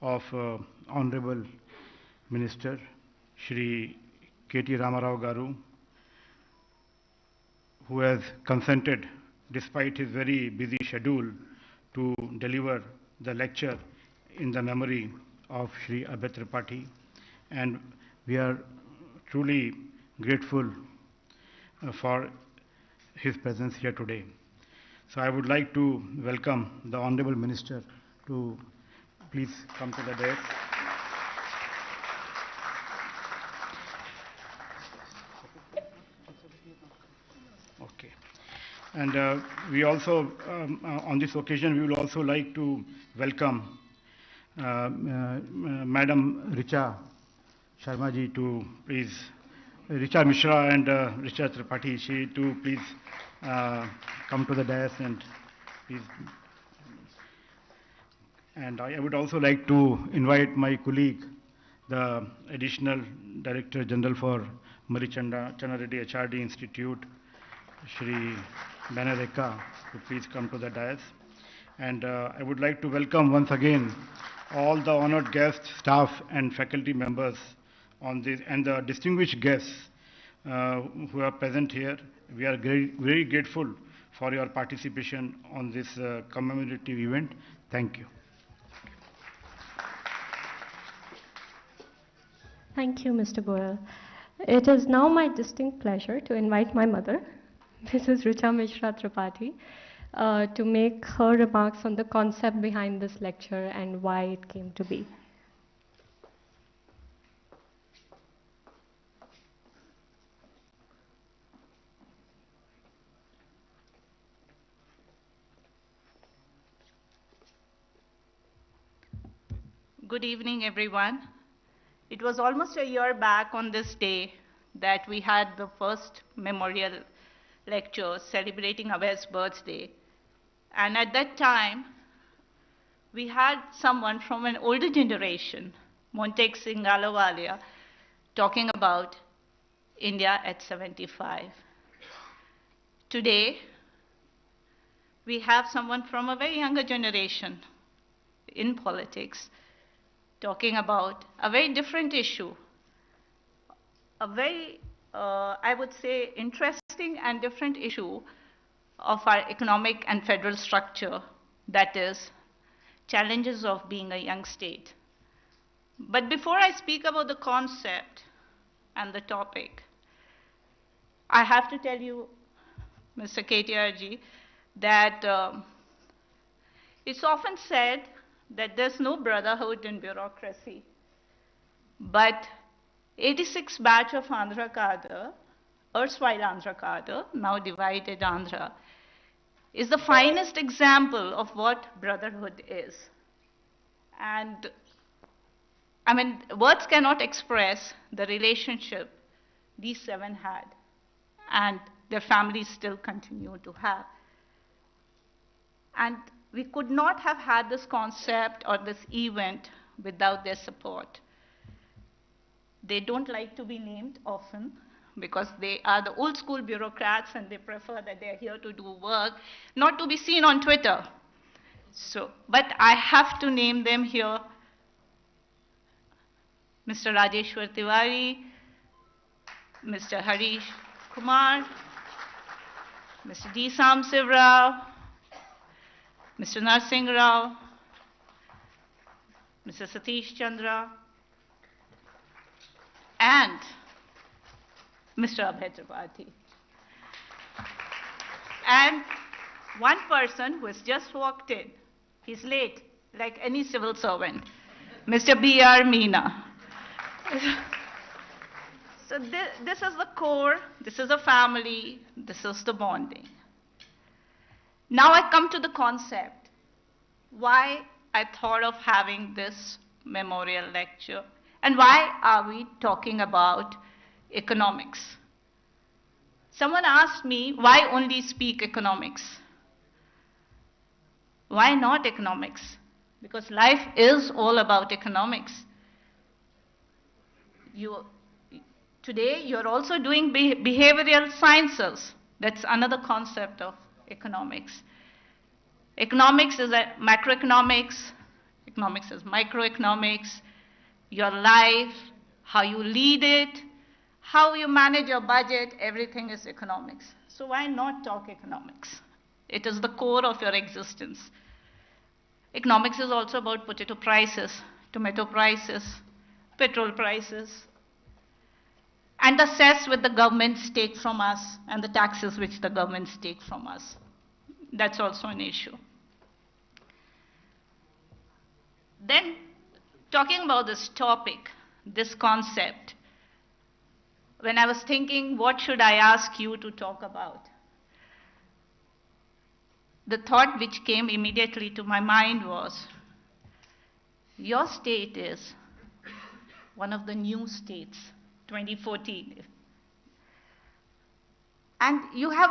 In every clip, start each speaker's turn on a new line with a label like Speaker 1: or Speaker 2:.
Speaker 1: of Honorable Minister Sri.K.TR Ramarao Garu, who has consented, despite his very busy schedule, to deliver the lecture in the memory of Sri Abhay Tripathi. And we are truly grateful for his presence here today. So I would like to welcome the Honorable Minister to please come to the dais. Okay. And we also, on this occasion, we would also like to welcome Madam Richa Sharma ji to please, Richa Mishra and Richa Tripathi, she to please come to the dais and please. And I would also like to invite my colleague, the Additional Director General for Marichanda Channa Reddy HRD Institute, Shri Banareka, to please come to the dais. And I would like to welcome once again all the honored guests, staff and faculty members on this, and the distinguished guests who are present here. We are very grateful for your participation on this commemorative event. Thank you.
Speaker 2: Thank you, Mr. Goyal. It is now my distinct pleasure to invite my mother, Mrs. Richa Mishra Tripathi, to make her remarks on the concept behind this lecture and why it came to be.
Speaker 3: Good evening, everyone. It was almost a year back on this day that we had the first memorial lecture celebrating Abhay's birthday. And at that time, we had someone from an older generation, Montek Singh Ahluwalia, talking about India at 75. Today, we have someone from a very younger generation in politics, talking about a very different issue, a very, I would say, interesting and different issue of our economic and federal structure, that is, challenges of being a young state. But before I speak about the concept and the topic, I have to tell you, Mr. KTR ji, that it's often said that there's no brotherhood in bureaucracy. But 86 batch of Andhra cadre, erstwhile Andhra cadre, now divided Andhra, is the finest example of what brotherhood is. And I mean, words cannot express the relationship these seven had, and their families still continue to have. And we could not have had this concept or this event without their support. They don't like to be named often because they are the old school bureaucrats and they prefer that they're here to do work, not to be seen on Twitter. So, but I have to name them here. Mr. Rajeshwar Tiwari, Mr. Harish Kumar, Mr. D. Samsiv Rao, Mr. Narsingh Rao, Mr. Satish Chandra, and Mr. Abhay Tripathi. And one person who has just walked in, he's late, like any civil servant, Mr. B.R. Meena. So this is the core, this is the family, this is the bonding. Now I come to the concept, why I thought of having this memorial lecture, and why are we talking about economics? Someone asked me, why only speak economics? Why not economics? Because life is all about economics. Today, you're also doing behavioral sciences. That's another concept of economics. Economics is macroeconomics, Economics is microeconomics, your life, how you lead it, how you manage your budget, everything is economics. So why not talk economics? It is the core of your existence. Economics is also about potato prices, tomato prices, petrol prices, and the cess which the governments take from us and the taxes which the governments take from us. That's also an issue. Then, talking about this topic, this concept, when I was thinking, what should I ask you to talk about? The thought which came immediately to my mind was, your state is one of the new states, 2014. And you have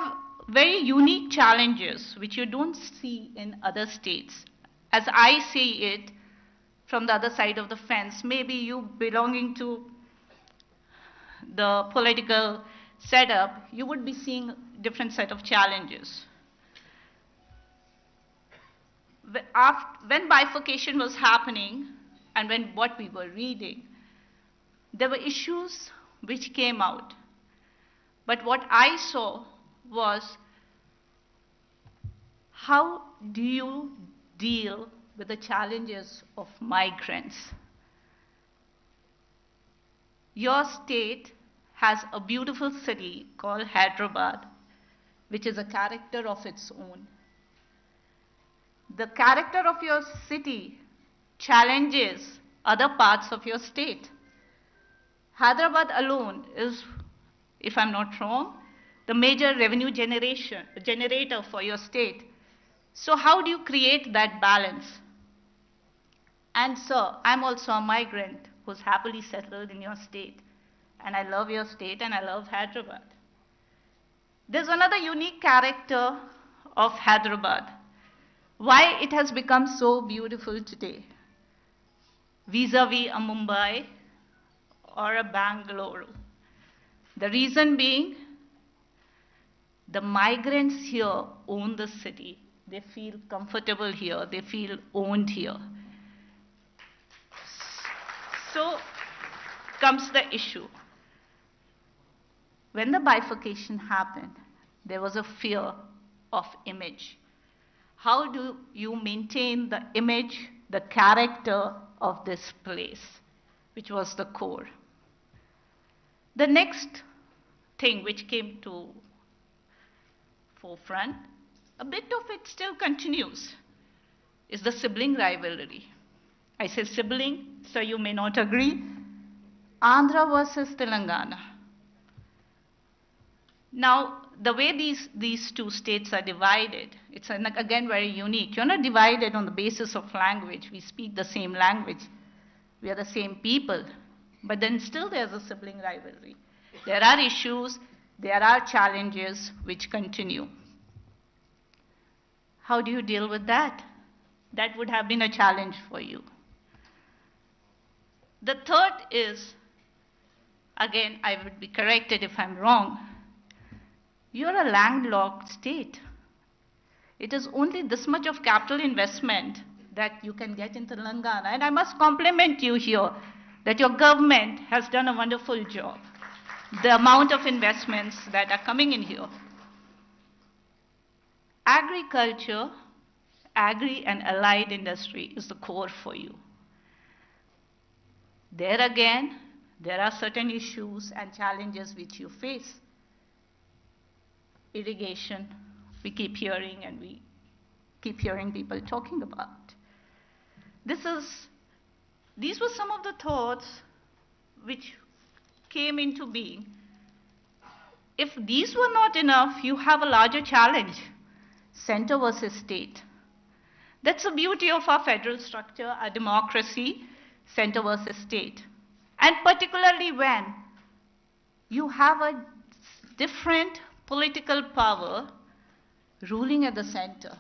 Speaker 3: very unique challenges which you don't see in other states. As I see it from the other side of the fence, maybe you belonging to the political setup, you would be seeing a different set of challenges. When bifurcation was happening and when what we were reading, there were issues which came out. But what I saw was, how do you deal with the challenges of migrants? Your state has a beautiful city called Hyderabad, which is a character of its own. The character of your city challenges other parts of your state. Hyderabad alone is, if I'm not wrong, the major revenue generator for your state. So how do you create that balance? And sir, I'm also a migrant who's happily settled in your state. And I love your state and I love Hyderabad. There's another unique character of Hyderabad. Why it has become so beautiful today, vis-a-vis a Mumbai or a Bangalore. The reason being, the migrants here own the city. They feel comfortable here. They feel owned here. So comes the issue. When the bifurcation happened, there was a fear of image. How do you maintain the image, the character of this place, which was the core? The next thing which came to forefront, a bit of it still continues, is the sibling rivalry. I say sibling, so you may not agree. Andhra versus Telangana. Now, the way these two states are divided, it's again very unique. You're not divided on the basis of language. We speak the same language. We are the same people. But then still there's a sibling rivalry. There are issues, there are challenges which continue. How do you deal with that? That would have been a challenge for you. The third is, again, I would be corrected if I'm wrong, you're a landlocked state. It is only this much of capital investment that you can get in Telangana. And I must compliment you here that your government has done a wonderful job. The amount of investments that are coming in here. Agriculture, agri and allied industry is the core for you. There again, there are certain issues and challenges which you face. Irrigation, we keep hearing and we keep hearing people talking about. These were some of the thoughts which came into being. If these were not enough, you have a larger challenge, center versus state. That's the beauty of our federal structure, our democracy, center versus state. And particularly when you have a different political power ruling at the center.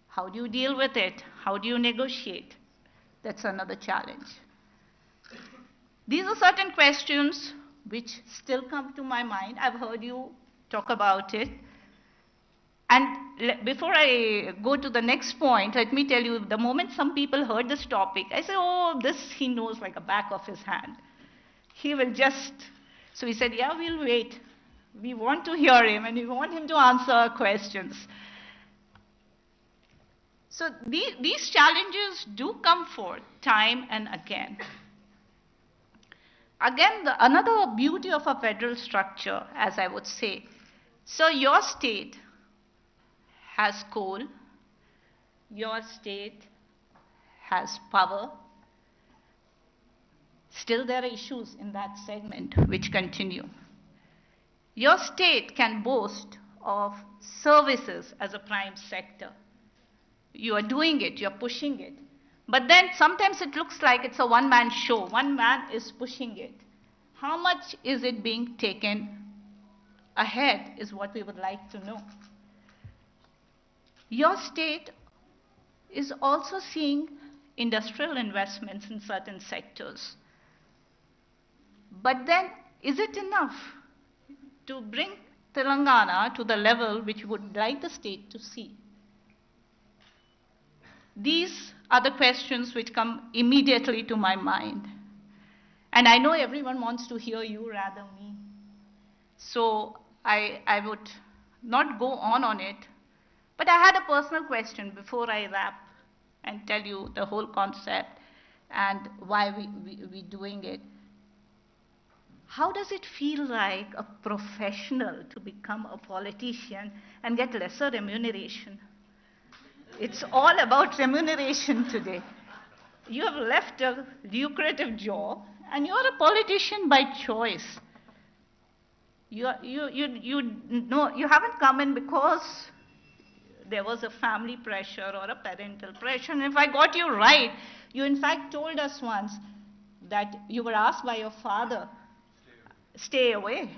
Speaker 3: How do you deal with it? How do you negotiate? That's another challenge. These are certain questions which still come to my mind. I've heard you talk about it. And before I go to the next point, let me tell you, the moment some people heard this topic, I said, oh, this he knows like a back of his hand. He will just, so he said, yeah, we'll wait. We want to hear him and we want him to answer our questions. So these challenges do come forth time and again. Again, another beauty of a federal structure, as I would say. So your state has coal, your state has power. Still there are issues in that segment which continue. Your state can boast of services as a prime sector. You are doing it, you are pushing it. But then sometimes it looks like it's a one-man show. One man is pushing it. How much is it being taken ahead is what we would like to know. Your state is also seeing industrial investments in certain sectors. But then, is it enough to bring Telangana to the level which we would like the state to see? These are the questions which come immediately to my mind. And I know everyone wants to hear you rather me. So I would not go on it. But I had a personal question before I wrap and tell you the whole concept and why we're doing it. How does it feel like a professional to become a politician and get lesser remuneration? It's all about remuneration today. You have left a lucrative job and you're a politician by choice. You haven't come in because there was a family pressure or a parental pressure. And if I got you right, you in fact told us once that you were asked by your father, stay away.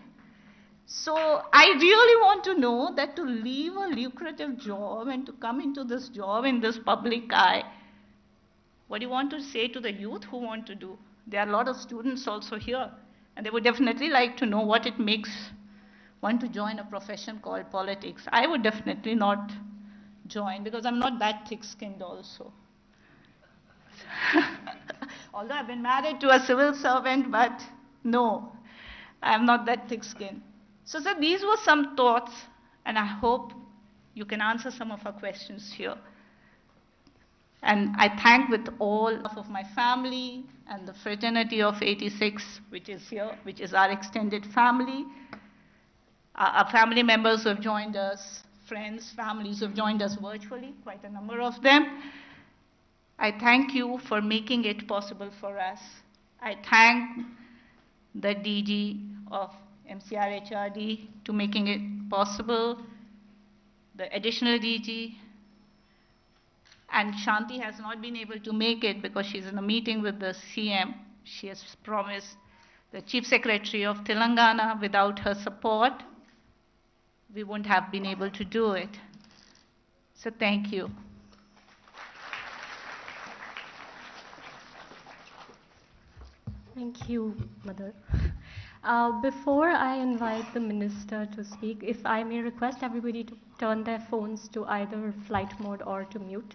Speaker 3: So I really want to know that to leave a lucrative job and to come into this job in this public eye, what do you want to say to the youth who want to do? There are a lot of students also here, and they would definitely like to know what it makes one to join a profession called politics. I would definitely not join because I'm not that thick-skinned also. Although I've been married to a civil servant, but no, I'm not that thick-skinned. So sir, these were some thoughts, and I hope you can answer some of our questions here. And I thank with all of my family and the fraternity of 86, which is here, which is our extended family, our family members who have joined us, friends, families who have joined us virtually, quite a number of them. I thank you for making it possible for us. I thank the DG of MCR HRD to making it possible, the additional DG, and Shanti has not been able to make it because she's in a meeting with the CM. She has promised the Chief Secretary of Telangana. Without her support, we wouldn't have been able to do it. So thank you.
Speaker 2: Thank you, Mother. Before I invite the Minister to speak, if I may request everybody to turn their phones to either flight mode or to mute,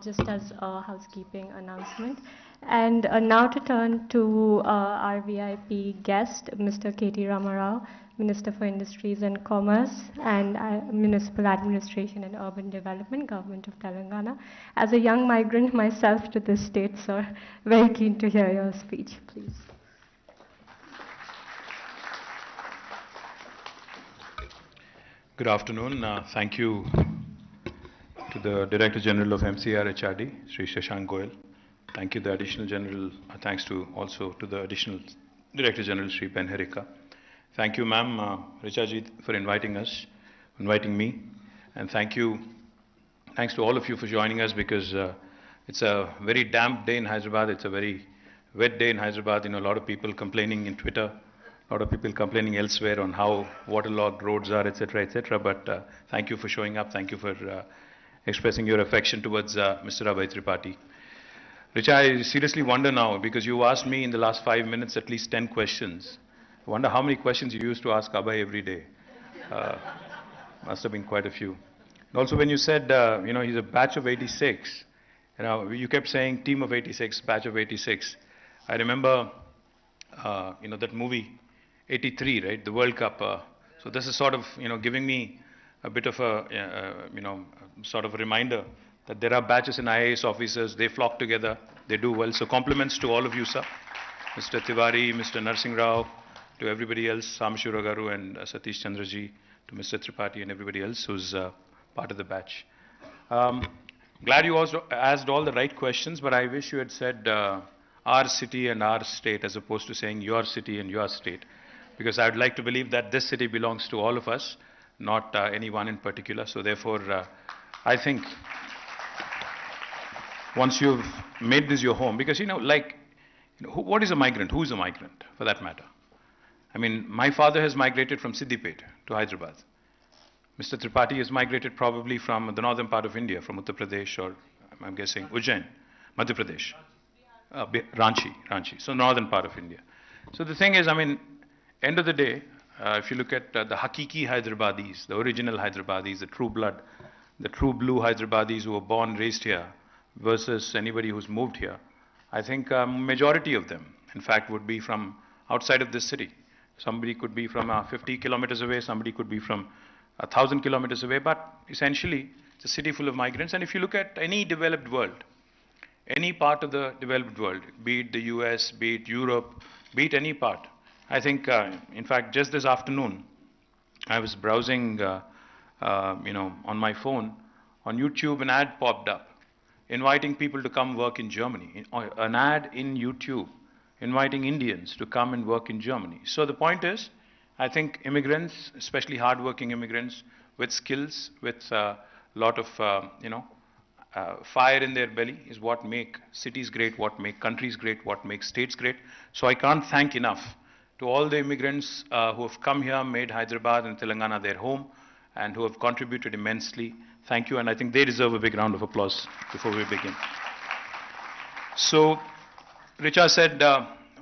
Speaker 2: just as a housekeeping announcement. And now to turn to our VIP guest, Mr. K.T. Ramarao, Minister for Industries and Commerce and Municipal Administration and Urban Development, Government of Telangana. As a young migrant myself to this state, sir, very keen to hear your speech, please.
Speaker 4: Good afternoon. Thank you to the Director General of MCR HRD, Sri Shashank Goyal. Thank you, the Additional General. Thanks to also to the Additional Director General, Sri Ben Herika. Thank you, ma'am, Richaji, for inviting me. And thanks to all of you for joining us because it's a very damp day in Hyderabad. It's a very wet day in Hyderabad. You know, a lot of people complaining in Twitter. A lot of people complaining elsewhere on how waterlogged roads are, etc., etc. But thank you for showing up. Thank you for expressing your affection towards Mr. Abhay Tripathi. Richa, I seriously wonder now, because you asked me in the last 5 minutes at least 10 questions. I wonder how many questions you used to ask Abhay every day. Must have been quite a few. And also when you said, he's a batch of 86, you kept saying team of 86, batch of 86. I remember, that movie, 83, right? The World Cup. So this is sort of, giving me a bit of a, sort of a reminder that there are batches in IAS officers, they flock together, they do well. So compliments to all of you, sir. Mr. Tiwari, Mr. Narsingh Rao, to everybody else, Samashura Garu and Satish Chandraji, to Mr. Tripathi and everybody else who's part of the batch. Glad you also asked all the right questions, but I wish you had said our city and our state as opposed to saying your city and your state. Because I would like to believe that this city belongs to all of us, not anyone in particular. So therefore, I think once you've made this your home, because what is a migrant? Who is a migrant, for that matter? I mean, my father has migrated from Siddipet to Hyderabad. Mr. Tripathi has migrated probably from the northern part of India, from Uttar Pradesh or, I'm guessing, Ujjain, Madhya Pradesh. Ranchi, so northern part of India. So the thing is, end of the day, if you look at the Hakiki Hyderabadis, the original Hyderabadis, the true blood, the true blue Hyderabadis who were born, raised here, versus anybody who's moved here, I think majority of them, in fact, would be from outside of this city. Somebody could be from 50 kilometers away, somebody could be from 1,000 kilometers away, but essentially it's a city full of migrants. And if you look at any developed world, any part of the developed world, be it the US, be it Europe, be it any part, I think, in fact, just this afternoon, I was browsing, on my phone, on YouTube, an ad popped up, inviting people to come work in Germany. An ad in YouTube, inviting Indians to come and work in Germany. So the point is, I think immigrants, especially hardworking immigrants with skills, with a lot of, fire in their belly is what make cities great, what make countries great, what makes states great. So I can't thank enough to all the immigrants who have come here, made Hyderabad and Telangana their home, and who have contributed immensely. Thank you, and I think they deserve a big round of applause before we begin. So, Richa said,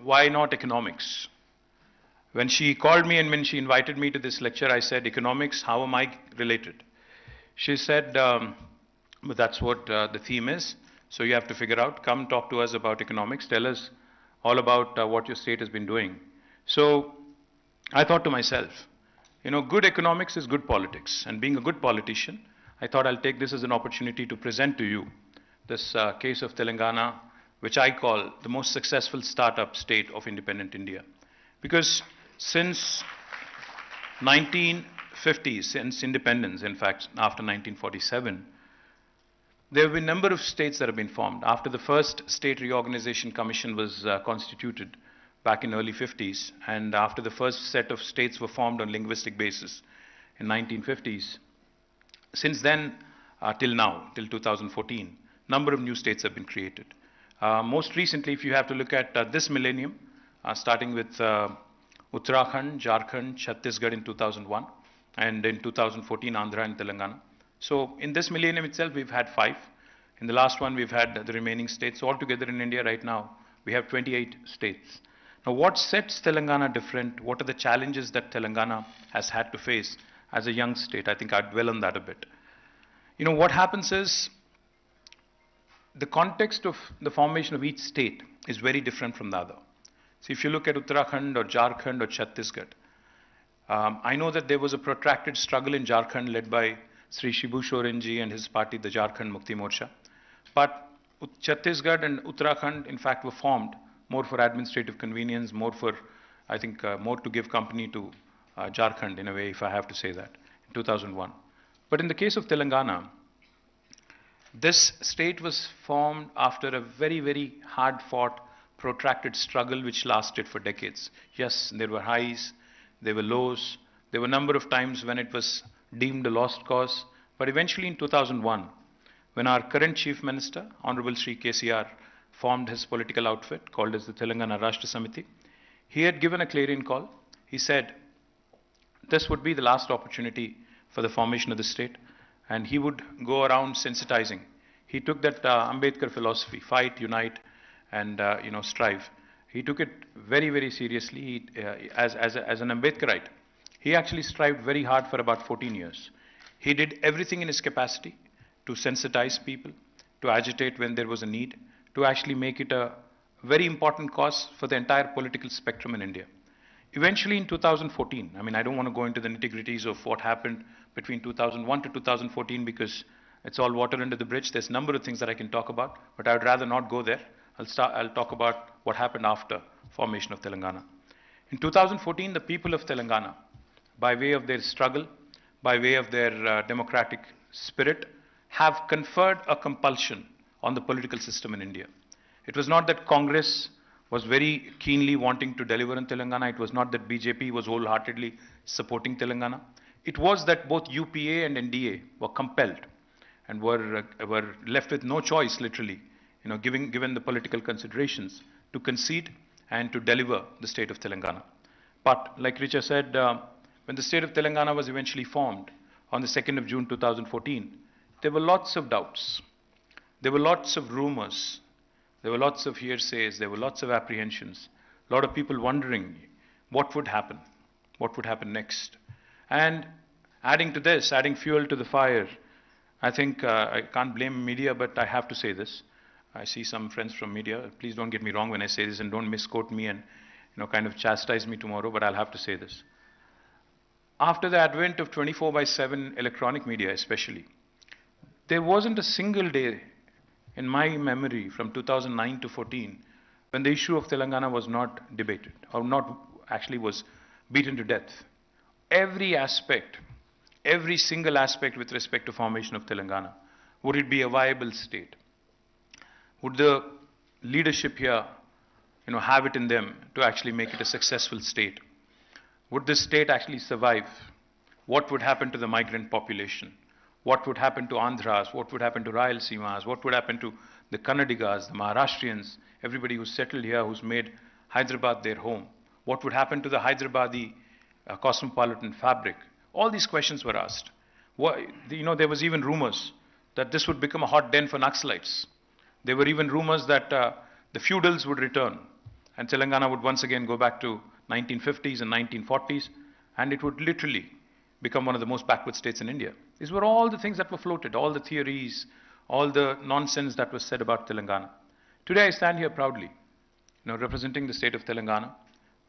Speaker 4: why not economics? When she called me and when she invited me to this lecture, I said, economics, how am I related? She said, but that's what the theme is, so you have to figure out, come talk to us about economics, tell us all about what your state has been doing. So, I thought to myself, good economics is good politics, and being a good politician, I thought I'll take this as an opportunity to present to you this case of Telangana, which I call the most successful startup state of independent India. Because since 1950s, since independence, in fact, after 1947, there have been a number of states that have been formed. After the first State Reorganization Commission was constituted back in early 50s, and after the first set of states were formed on linguistic basis in 1950s, since then till now, till 2014, number of new states have been created. Most recently, if you have to look at this millennium, starting with Uttarakhand, Jharkhand, Chhattisgarh in 2001, and in 2014, Andhra and Telangana. So in this millennium itself, we've had 5. In the last one, we've had the remaining states. Altogether in India right now, we have 28 states. Now, what sets Telangana different? What are the challenges that Telangana has had to face as a young state? I think I'd dwell on that a bit. What happens is, the context of the formation of each state is very different from the other. So if you look at Uttarakhand or Jharkhand or Chhattisgarh, I know that there was a protracted struggle in Jharkhand led by Sri Shibu Sorenji and his party, the Jharkhand Mukti Morcha. But Chhattisgarh and Uttarakhand, in fact, were formed more for administrative convenience, more for, I think, more to give company to Jharkhand, in a way, if I have to say that, in 2001. But in the case of Telangana, this state was formed after a very, very hard-fought, protracted struggle which lasted for decades. Yes, there were highs, there were lows, there were a number of times when it was deemed a lost cause, but eventually in 2001, when our current Chief Minister, Honorable Sri.KTR, formed his political outfit called as the Telangana Rashtra Samiti, he had given a clarion call. He said this would be the last opportunity for the formation of the state, and he would go around sensitizing. He took that Ambedkar philosophy, fight, unite, and strive. He took it very, very seriously. As an Ambedkarite, he actually strived very hard for about 14 years. He did everything in his capacity to sensitize people, to agitate when there was a need, to actually make it a very important cause for the entire political spectrum in India. Eventually in 2014, I mean, I don't want to go into the nitty-gritties of what happened between 2001 to 2014 because it's all water under the bridge. There's a number of things that I can talk about, but I would rather not go there. I'll talk about what happened after formation of Telangana. In 2014, the people of Telangana, by way of their struggle, by way of their democratic spirit, have conferred a compulsion on the political system in India. It was not that Congress was very keenly wanting to deliver in Telangana. It was not that BJP was wholeheartedly supporting Telangana. It was that both UPA and NDA were compelled and were left with no choice, literally, given the political considerations, to concede and to deliver the state of Telangana. But like Richa said, when the state of Telangana was eventually formed on the 2nd of June 2014, there were lots of doubts. There were lots of rumors. There were lots of hearsays. There were lots of apprehensions. A lot of people wondering what would happen next. And adding to this, adding fuel to the fire, I think I can't blame media, but I have to say this. I see some friends from media. Please don't get me wrong when I say this and don't misquote me and kind of chastise me tomorrow, but I'll have to say this. After the advent of 24/7 electronic media especially, there wasn't a single day in my memory from 2009 to 14 when the issue of Telangana was not debated or not actually was beaten to death. Every aspect, every single aspect with respect to formation of Telangana, would it be a viable state? Would the leadership here have it in them to actually make it a successful state? Would this state actually survive? What would happen to the migrant population? What would happen to Andhras? What would happen to Rayalaseemas? What would happen to the Kannadigas, the Maharashtrians, everybody who's settled here, who's made Hyderabad their home? What would happen to the Hyderabadi cosmopolitan fabric? All these questions were asked. There was even rumors that this would become a hot den for Naxalites. There were even rumors that the feudals would return and Telangana would once again go back to 1950s and 1940s, and it would literally become one of the most backward states in India. These were all the things that were floated, all the theories, all the nonsense that was said about Telangana. Today I stand here proudly, representing the state of Telangana,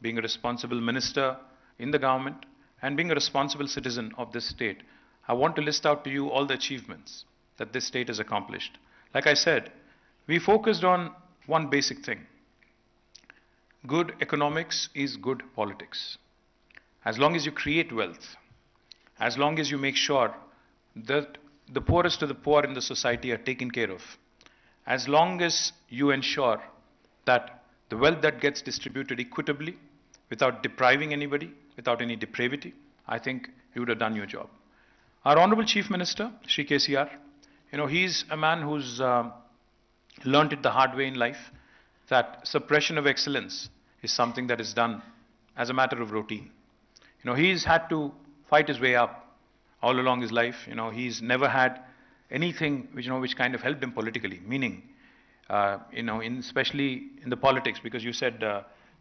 Speaker 4: being a responsible minister in the government, and being a responsible citizen of this state. I want to list out to you all the achievements that this state has accomplished. Like I said, we focused on one basic thing. Good economics is good politics. As long as you create wealth, as long as you make sure that the poorest of the poor in the society are taken care of, as long as you ensure that the wealth that gets distributed equitably, without depriving anybody, without any depravity, I think you would have done your job. Our Honorable Chief Minister, Sri.KTR, he's a man who's learned it the hard way in life, that suppression of excellence is something that is done as a matter of routine. He's had to fight his way up all along his life. He's never had anything which kind of helped him politically, meaning, especially in the politics, because you said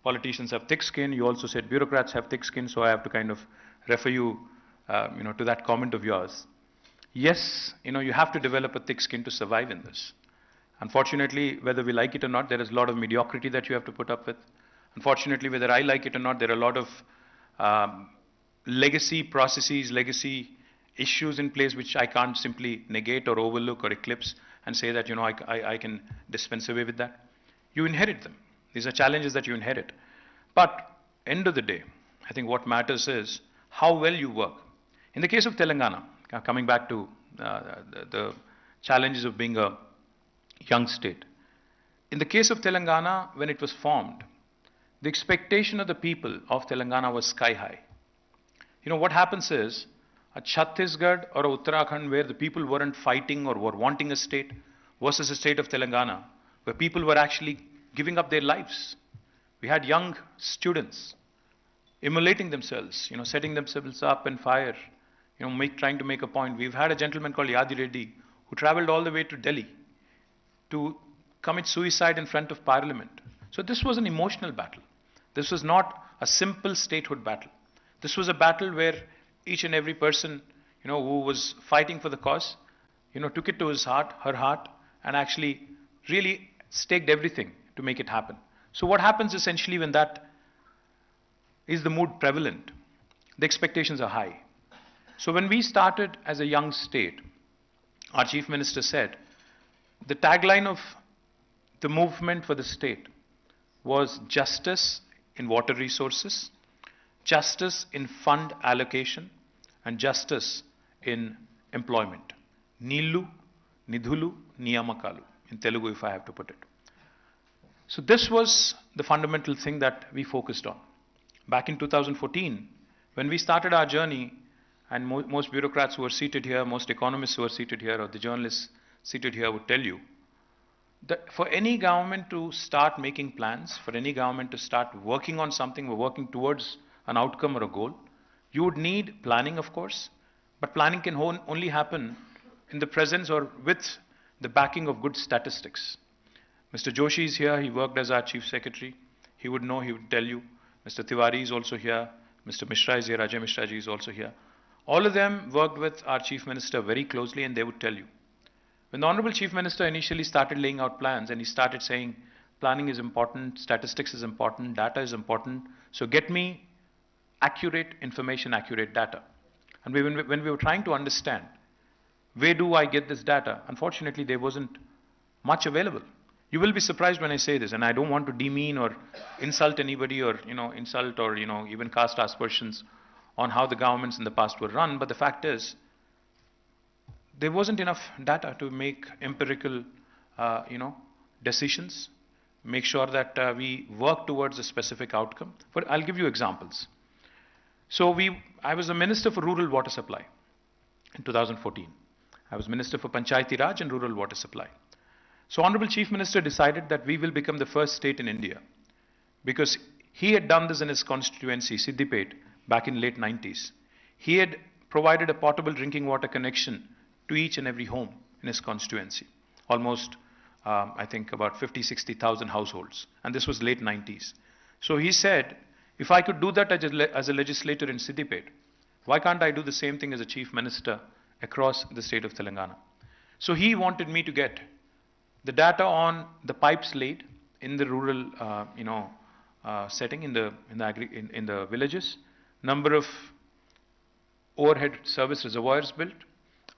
Speaker 4: politicians have thick skin, you also said bureaucrats have thick skin, so I have to kind of refer you, to that comment of yours. Yes, you have to develop a thick skin to survive in this. Unfortunately, whether we like it or not, there is a lot of mediocrity that you have to put up with. Unfortunately, whether I like it or not, there are a lot of legacy processes, legacy issues in place which I can't simply negate or overlook or eclipse and say that, I can dispense away with that. You inherit them. These are challenges that you inherit. But end of the day, I think what matters is how well you work. In the case of Telangana, coming back to the challenges of being a young state. In the case of Telangana, when it was formed, the expectation of the people of Telangana was sky high. What happens is, a Chhattisgarh or a Uttarakhand where the people weren't fighting or were wanting a state versus a state of Telangana where people were actually giving up their lives. We had young students immolating themselves, setting themselves up in fire, trying to make a point. We've had a gentleman called Yadi Reddy who traveled all the way to Delhi to commit suicide in front of Parliament. So this was an emotional battle. This was not a simple statehood battle. This was a battle where each and every person, who was fighting for the cause, took it to her heart, and actually really staked everything to make it happen. So what happens essentially when that is the mood prevalent? The expectations are high. So when we started as a young state, our Chief Minister said, the tagline of the movement for the state was justice in water resources, justice in fund allocation, and justice in employment. Neelu, Nidhulu, Niyamakalu, in Telugu if I have to put it. So this was the fundamental thing that we focused on. Back in 2014, when we started our journey, and most bureaucrats who are seated here, most economists who are seated here, or the journalists seated here would tell you, that for any government to start making plans, for any government to start working on something or working towards an outcome or a goal, you would need planning, of course, but planning can only happen in the presence or with the backing of good statistics. Mr. Joshi is here, he worked as our Chief Secretary. He would know, he would tell you. Mr. Tiwari is also here. Mr. Mishra is here, Ajay Mishra ji is also here. All of them worked with our Chief Minister very closely, and they would tell you. When the Honorable Chief Minister initially started laying out plans and he started saying planning is important, statistics is important, data is important, so get me accurate information, accurate data. And when we were trying to understand where do I get this data, unfortunately there wasn't much available. You will be surprised when I say this, and I don't want to demean or insult anybody or insult or even cast aspersions on how the governments in the past were run, but the fact is there wasn't enough data to make empirical decisions, make sure that we work towards a specific outcome. I'll give you examples. So I was the Minister for Rural Water Supply in 2014. I was Minister for Panchayati Raj and Rural Water Supply. So Honorable Chief Minister decided that we will become the first state in India, because he had done this in his constituency, Siddipet, back in late 90s. He had provided a potable drinking water connection to each and every home in his constituency. Almost, I think, about 50,000-60,000 households. And this was late 90s. So he said, if I could do that as a legislator in Siddipet, why can't I do the same thing as a Chief Minister across the state of Telangana? So he wanted me to get the data on the pipes laid in the rural, setting in the villages, number of overhead service reservoirs built,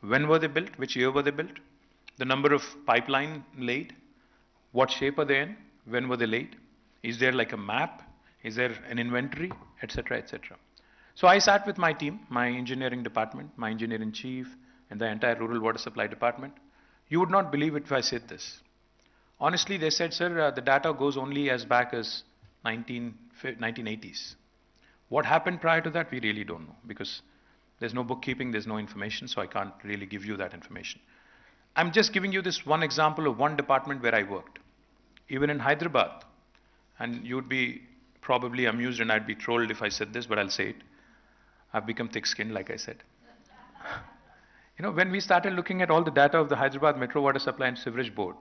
Speaker 4: when were they built, which year were they built, the number of pipeline laid, what shape are they in, when were they laid, is there like a map, is there an inventory, etc., etc. So I sat with my team, my engineering department, my engineering chief, and the entire rural water supply department. You would not believe it if I said this. Honestly, they said, sir, the data goes only as back as 1980s. What happened prior to that, we really don't know, because there's no bookkeeping, there's no information, so I can't really give you that information. I'm just giving you this one example of one department where I worked. Even in Hyderabad, and you'd be probably amused and I'd be trolled if I said this, but I'll say it. I've become thick-skinned, like I said. When we started looking at all the data of the Hyderabad Metro Water Supply and Sewerage Board,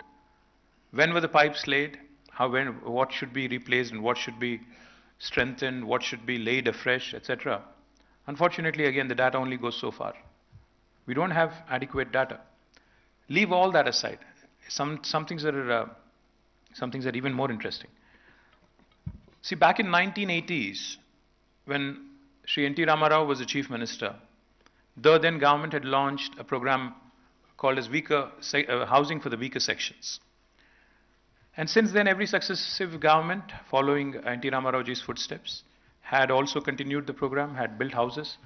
Speaker 4: when were the pipes laid, what should be replaced and what should be strengthened, what should be laid afresh, etc. Unfortunately, again, the data only goes so far. We don't have adequate data. Leave all that aside. Some things are even more interesting. See, back in 1980s, when Sri N.T. Ramarao was the Chief Minister, the then government had launched a program called as Housing for the Weaker Sections. And since then, every successive government following N.T. Ramaraoji's footsteps had also continued the program, had built houses.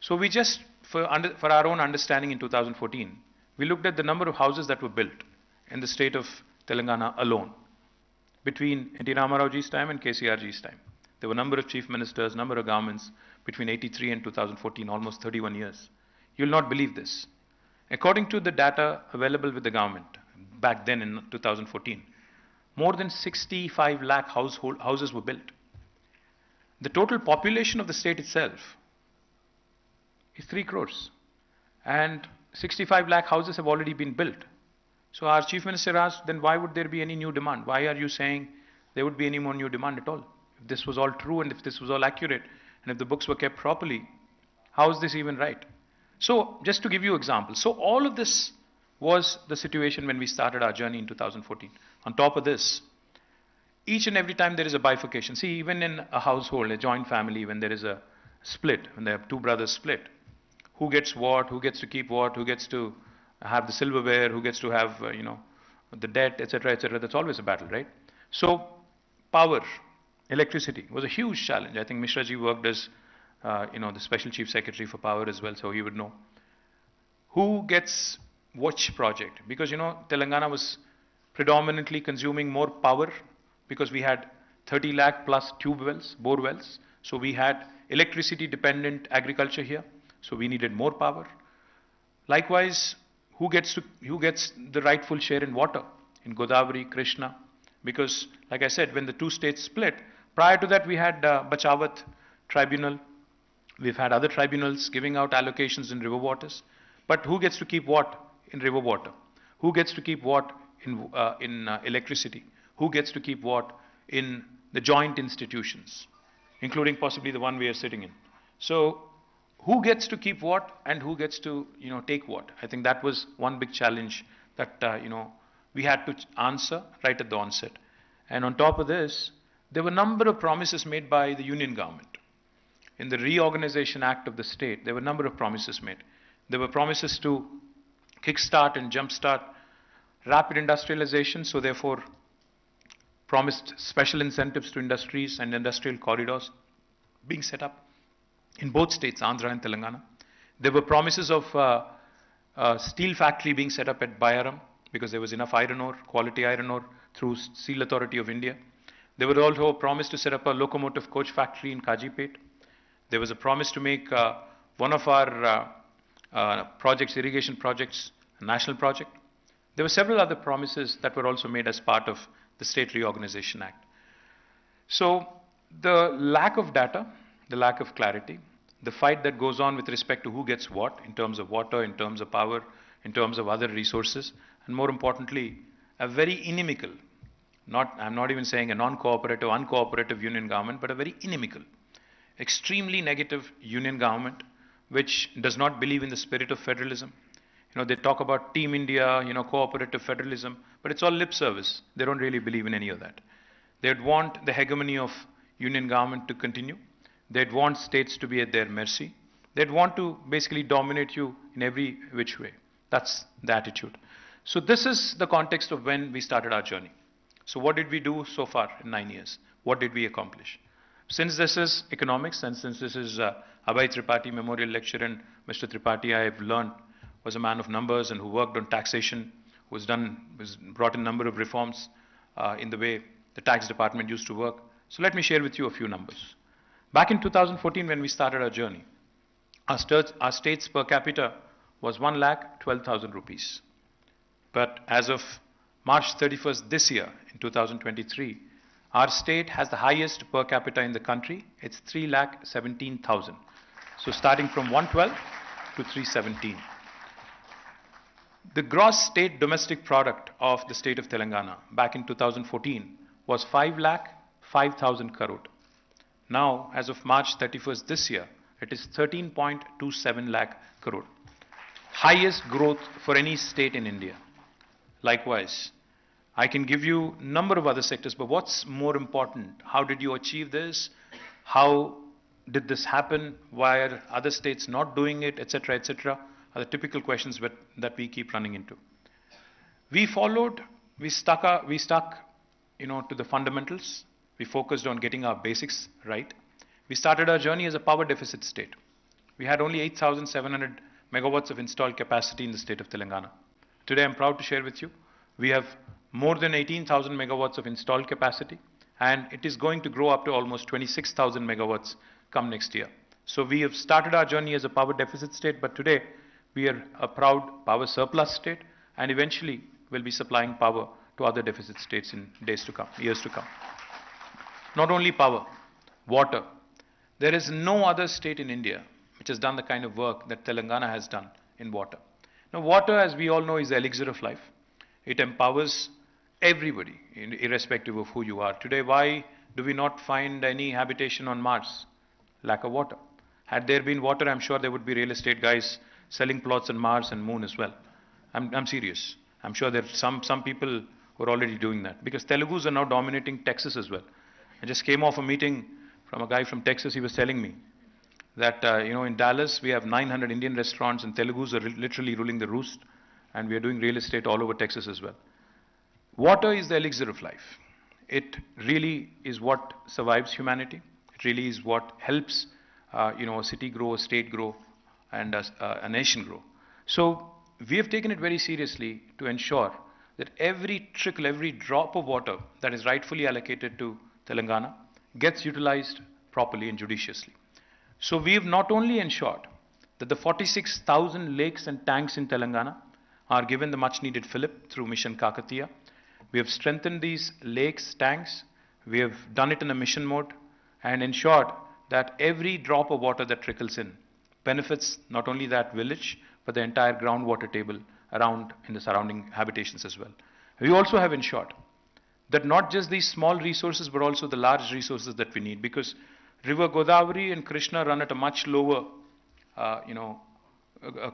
Speaker 4: So we just, for our own understanding in 2014, we looked at the number of houses that were built in the state of Telangana alone between N.T. Ramaraoji's time and KCRG's time. There were a number of chief ministers, number of governments between 83 and 2014, almost 31 years. You'll not believe this. According to the data available with the government back then in 2014, more than 65 lakh houses were built. The total population of the state itself is 3 crores. And 65 lakh houses have already been built. So our Chief Minister asked, then why would there be any new demand? Why are you saying there would be any more new demand at all? If this was all true and if this was all accurate and if the books were kept properly, how is this even right? So just to give you examples, so all of this was the situation when we started our journey in 2014. On top of this, each and every time there is a bifurcation. See, even in a household, a joint family, when there is a split, when there are two brothers split, who gets what, who gets to keep what, who gets to have the silverware, who gets to have, the debt, etc., etc. That's always a battle, right? So, power, electricity was a huge challenge. I think Mishra ji worked as, the Special Chief Secretary for Power as well, so he would know. Who gets which project? Because, Telangana was predominantly consuming more power because we had 30 lakh plus tube wells, bore wells. So we had electricity dependent agriculture here. So we needed more power. Likewise, who gets the rightful share in water? In Godavari, Krishna. Because, like I said, when the two states split, prior to that we had Bachawat Tribunal. We've had other tribunals giving out allocations in river waters. But who gets to keep what in river water? Who gets to keep what in electricity? Who gets to keep what in the joint institutions, including possibly the one we are sitting in? So, who gets to keep what and who gets to take what? I think that was one big challenge that we had to answer right at the onset. And on top of this, there were a number of promises made by the union government. In the Reorganization Act of the state, there were a number of promises made. There were promises to kickstart and jumpstart rapid industrialization, so therefore promised special incentives to industries and industrial corridors being set up in both states, Andhra and Telangana. There were promises of a steel factory being set up at Bayaram because there was enough iron ore, quality iron ore through Steel Authority of India. There was also a promise to set up a locomotive coach factory in Kajipet. There was a promise to make one of our projects, irrigation projects, a national project. There were several other promises that were also made as part of the State Reorganization Act. So the lack of data, the lack of clarity, the fight that goes on with respect to who gets what in terms of water, in terms of power, in terms of other resources, and more importantly, a very inimical, I'm not even saying a non-cooperative, uncooperative union government, but a very inimical, extremely negative union government, which does not believe in the spirit of federalism. They talk about Team India, cooperative federalism, but it's all lip service. They don't really believe in any of that. They'd want the hegemony of union government to continue. They'd want states to be at their mercy. They'd want to basically dominate you in every which way. That's the attitude. So this is the context of when we started our journey. So what did we do so far in 9 years? What did we accomplish? Since this is economics and since this is Abhay Tripathi Memorial Lecture, and Mr. Tripathi, I have learned, was a man of numbers and who worked on taxation, who's brought in a number of reforms in the way the tax department used to work. So let me share with you a few numbers. Back in 2014, when we started our journey, our state's per capita was 1,12,000 rupees. But as of March 31st this year, in 2023, our state has the highest per capita in the country. It's 3,17,000. So starting from 112 to 317. The gross state domestic product of the state of Telangana back in 2014 was 5,05,000 crore. Now, as of March 31st this year, it is 13.27 lakh crore. Highest growth for any state in India. Likewise, I can give you a number of other sectors, but what's more important? How did you achieve this? How did this happen? Why are other states not doing it, etc., etc., are the typical questions that we keep running into. We stuck to the fundamentals. We focused on getting our basics right. We started our journey as a power deficit state. We had only 8,700 megawatts of installed capacity in the state of Telangana. Today, I'm proud to share with you, we have more than 18,000 megawatts of installed capacity, and it is going to grow up to almost 26,000 megawatts come next year. So we have started our journey as a power deficit state, but today we are a proud power surplus state, and eventually will be supplying power to other deficit states in days to come, years to come. Not only power, water. There is no other state in India which has done the kind of work that Telangana has done in water. Now, water, as we all know, is the elixir of life. It empowers everybody, irrespective of who you are. Today, why do we not find any habitation on Mars? Lack of water. Had there been water, I'm sure there would be real estate guys selling plots on Mars and Moon as well. I'm serious. I'm sure there are some people who are already doing that, because Telugus are now dominating Texas as well. I just came off a meeting from a guy from Texas. He was telling me that in Dallas we have 900 Indian restaurants, and Telugus are literally ruling the roost, and we are doing real estate all over Texas as well. Water is the elixir of life. It really is what survives humanity. It really is what helps a city grow, a state grow, and a nation grow. So we have taken it very seriously to ensure that every trickle, every drop of water that is rightfully allocated to Telangana gets utilized properly and judiciously. So we have not only ensured that the 46,000 lakes and tanks in Telangana are given the much needed fillip through Mission Kakatiya. We have strengthened these lakes, tanks. We have done it in a mission mode and ensured that every drop of water that trickles in benefits not only that village, but the entire groundwater table around in the surrounding habitations as well. We also have ensured that not just these small resources, but also the large resources that we need, because River Godavari and Krishna run at a much lower,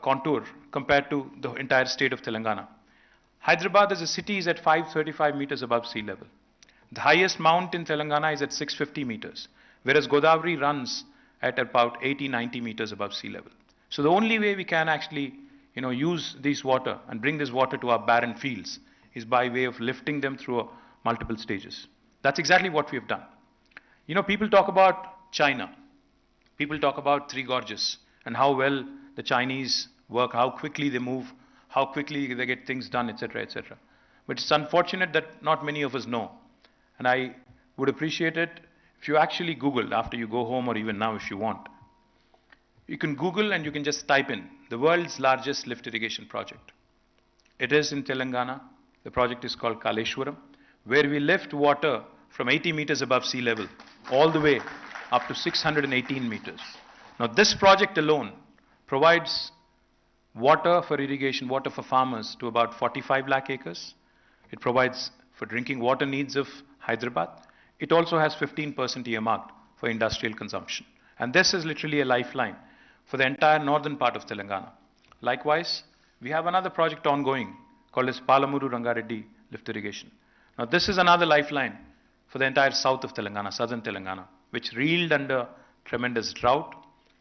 Speaker 4: contour compared to the entire state of Telangana. Hyderabad as a city is at 535 meters above sea level. The highest mount in Telangana is at 650 meters, whereas Godavari runs at about 80-90 meters above sea level. So the only way we can actually use this water and bring this water to our barren fields is by way of lifting them through multiple stages. That's exactly what we have done. People talk about China. People talk about Three Gorges and how well the Chinese work, how quickly they move, how quickly they get things done, etc., etc. But it's unfortunate that not many of us know. And I would appreciate it if you actually Google after you go home, or even now if you want. You can Google and you can just type in the world's largest lift irrigation project. It is in Telangana. The project is called Kaleshwaram, where we lift water from 80 meters above sea level all the way up to 618 meters. Now this project alone provides water for irrigation, water for farmers to about 45 lakh acres. It provides for drinking water needs of Hyderabad. It also has 15% earmarked for industrial consumption. And this is literally a lifeline for the entire northern part of Telangana. Likewise, we have another project ongoing called as Palamuru Rangareddy lift irrigation. Now this is another lifeline for the entire south of Telangana, southern Telangana, which reeled under tremendous drought,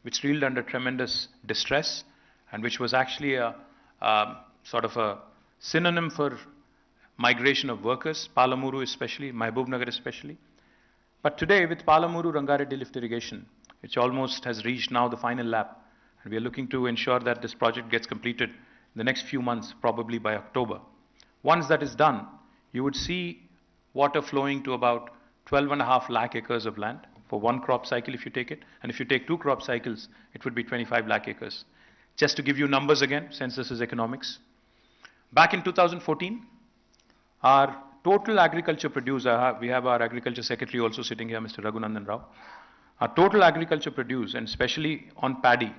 Speaker 4: which reeled under tremendous distress, and which was actually a sort of a synonym for migration of workers, Palamuru especially, Mahbubnagar especially. But today with Palamuru Rangareddy lift irrigation, which almost has reached now the final lap, and we are looking to ensure that this project gets completed in the next few months, probably by October. Once that is done, you would see water flowing to about 12.5 lakh acres of land for one crop cycle if you take it, and if you take two crop cycles, it would be 25 lakh acres. Just to give you numbers again, since this is economics. Back in 2014, our total agriculture produce, we have our agriculture secretary also sitting here, Mr. Raghunandan Rao. Our total agriculture produce, and especially on paddy,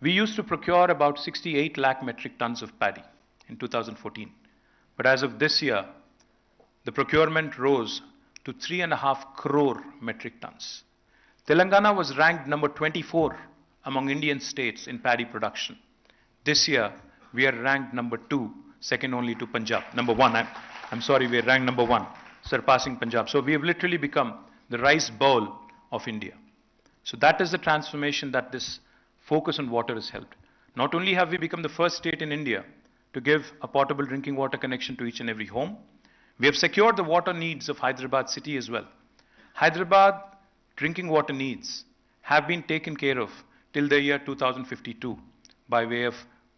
Speaker 4: we used to procure about 68 lakh metric tons of paddy in 2014. But as of this year, the procurement rose to 3.5 crore metric tons. Telangana was ranked number 24 among Indian states in paddy production. This year, we are ranked number 2, second only to Punjab. Number 1, I'm sorry, we are ranked number 1, surpassing Punjab. So we have literally become the rice bowl of India. So that is the transformation that this focus on water has helped. Not only have we become the first state in India to give a potable drinking water connection to each and every home, we have secured the water needs of Hyderabad city as well. Hyderabad drinking water needs have been taken care of till the year 2052 by way of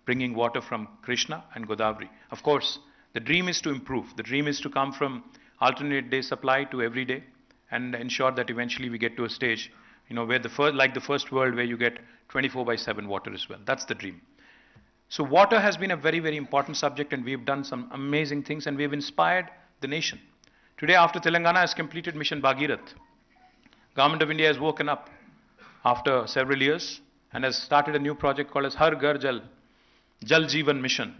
Speaker 4: bringing water from Krishna and Godavari. Of course, the dream is to improve. The dream is to come from alternate day supply to every day and ensure that eventually we get to a stage, where like the first world, where you get 24/7 water as well. That's the dream. So water has been a very, very important subject, and we've done some amazing things, and we've inspired the nation. Today, after Telangana has completed Mission Bhagirath, Government of India has woken up after several years and has started a new project called as Har Ghar Jal, Jal Jeevan Mission,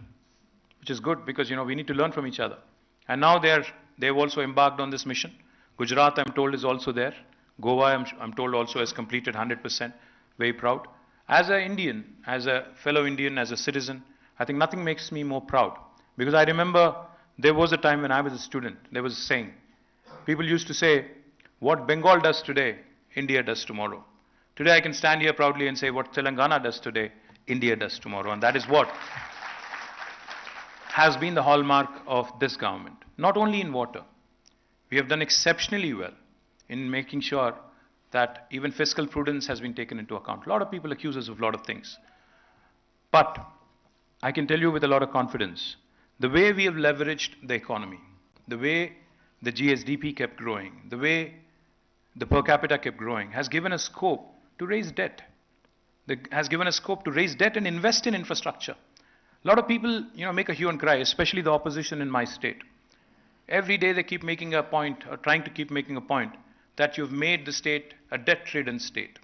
Speaker 4: which is good because, we need to learn from each other. And now they've also embarked on this mission. Gujarat, I'm told, is also there. Goa, I'm told, also has completed 100%. Very proud. As an Indian, as a fellow Indian, as a citizen, I think nothing makes me more proud. Because I remember there was a time when I was a student, there was a saying. People used to say, what Bengal does today, India does tomorrow. Today I can stand here proudly and say what Telangana does today, India does tomorrow. And that is what has been the hallmark of this government. Not only in water. We have done exceptionally well in making sure that even fiscal prudence has been taken into account. A lot of people accuse us of a lot of things. But I can tell you with a lot of confidence, the way we have leveraged the economy, the way the GSDP kept growing, the way the per capita kept growing, has given us scope to raise debt. Has given us scope to raise debt and invest in infrastructure. A lot of people, make a hue and cry, especially the opposition in my state. Every day they keep making a point, or trying to keep making a point, that you've made the state a debt-ridden state.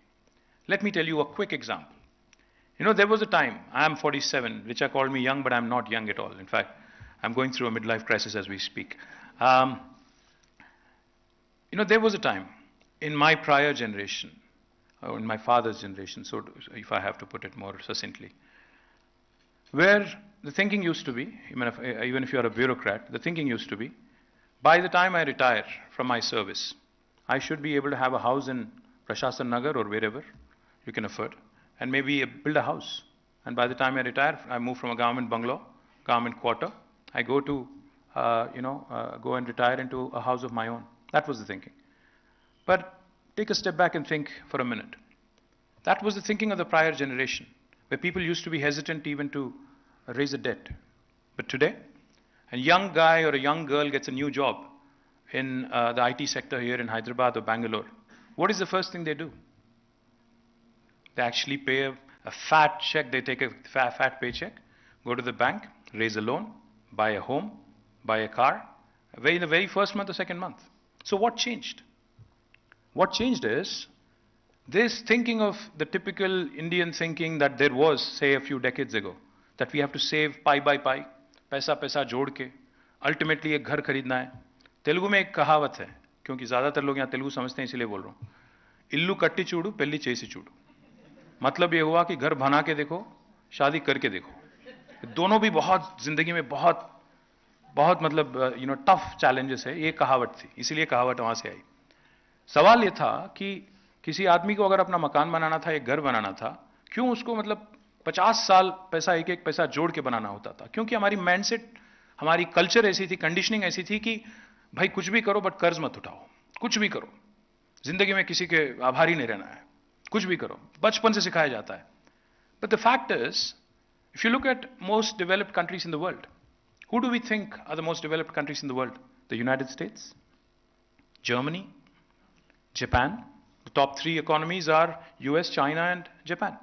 Speaker 4: Let me tell you a quick example. There was a time, I am 47, which called me young, but I'm not young at all. In fact, I'm going through a midlife crisis as we speak. There was a time in my prior generation, or in my father's generation, so if I have to put it more succinctly, where the thinking used to be, even if you're a bureaucrat, the thinking used to be, by the time I retire from my service, I should be able to have a house in Shadnagar or wherever you can afford, and maybe build a house. And by the time I retire, I move from a government bungalow, government quarter, I go to, go and retire into a house of my own. That was the thinking. But take a step back and think for a minute. That was the thinking of the prior generation, where people used to be hesitant even to raise a debt. But today, a young guy or a young girl gets a new job in the IT sector here in Hyderabad or Bangalore. What is the first thing they do? They actually pay a fat check. They take a fat paycheck, go to the bank, raise a loan, buy a home, buy a car, in the very first month or second month. So what changed? What changed is this thinking of the typical Indian thinking that there was, say, a few decades ago, that we have to save pie by pie, पैसा पैसा जोड़ के ultimately एक घर खरीदना है. तेलुगु में एक कहावत है, क्योंकि ज़्यादातर लोग यहाँ तेलुगु समझते हैं इसलिए बोल रहा हूँ. इल्लू कट्टी चूड़ू पेल्ली चेसी चूड़ू. मतलब ये हुआ कि घर बना के देखो, शादी करके देखो. दोनों भी बहुत जिंदगी में बहुत मतलब टफ चैलेंजेस है. ये कहावत थी, इसीलिए कहावत वहाँ से आई. सवाल ये था कि किसी आदमी को अगर अपना मकान बनाना था, एक घर बनाना था, क्यों उसको मतलब 50 साल पैसा एक पैसा जोड़ के बनाना होता था? क्योंकि हमारी माइंडसेट, हमारी कल्चर ऐसी थी, कंडीशनिंग ऐसी थी कि भाई कुछ भी करो बट कर्ज मत उठाओ, कुछ भी करो, जिंदगी में किसी के आभारी नहीं रहना है, कुछ भी करो, बचपन से सिखाया जाता है. But the fact is, if you look at most developed countries in the world, who do we think are the most developed countries in the world? The United States, Germany, Japan. The top three economies are US, China and Japan.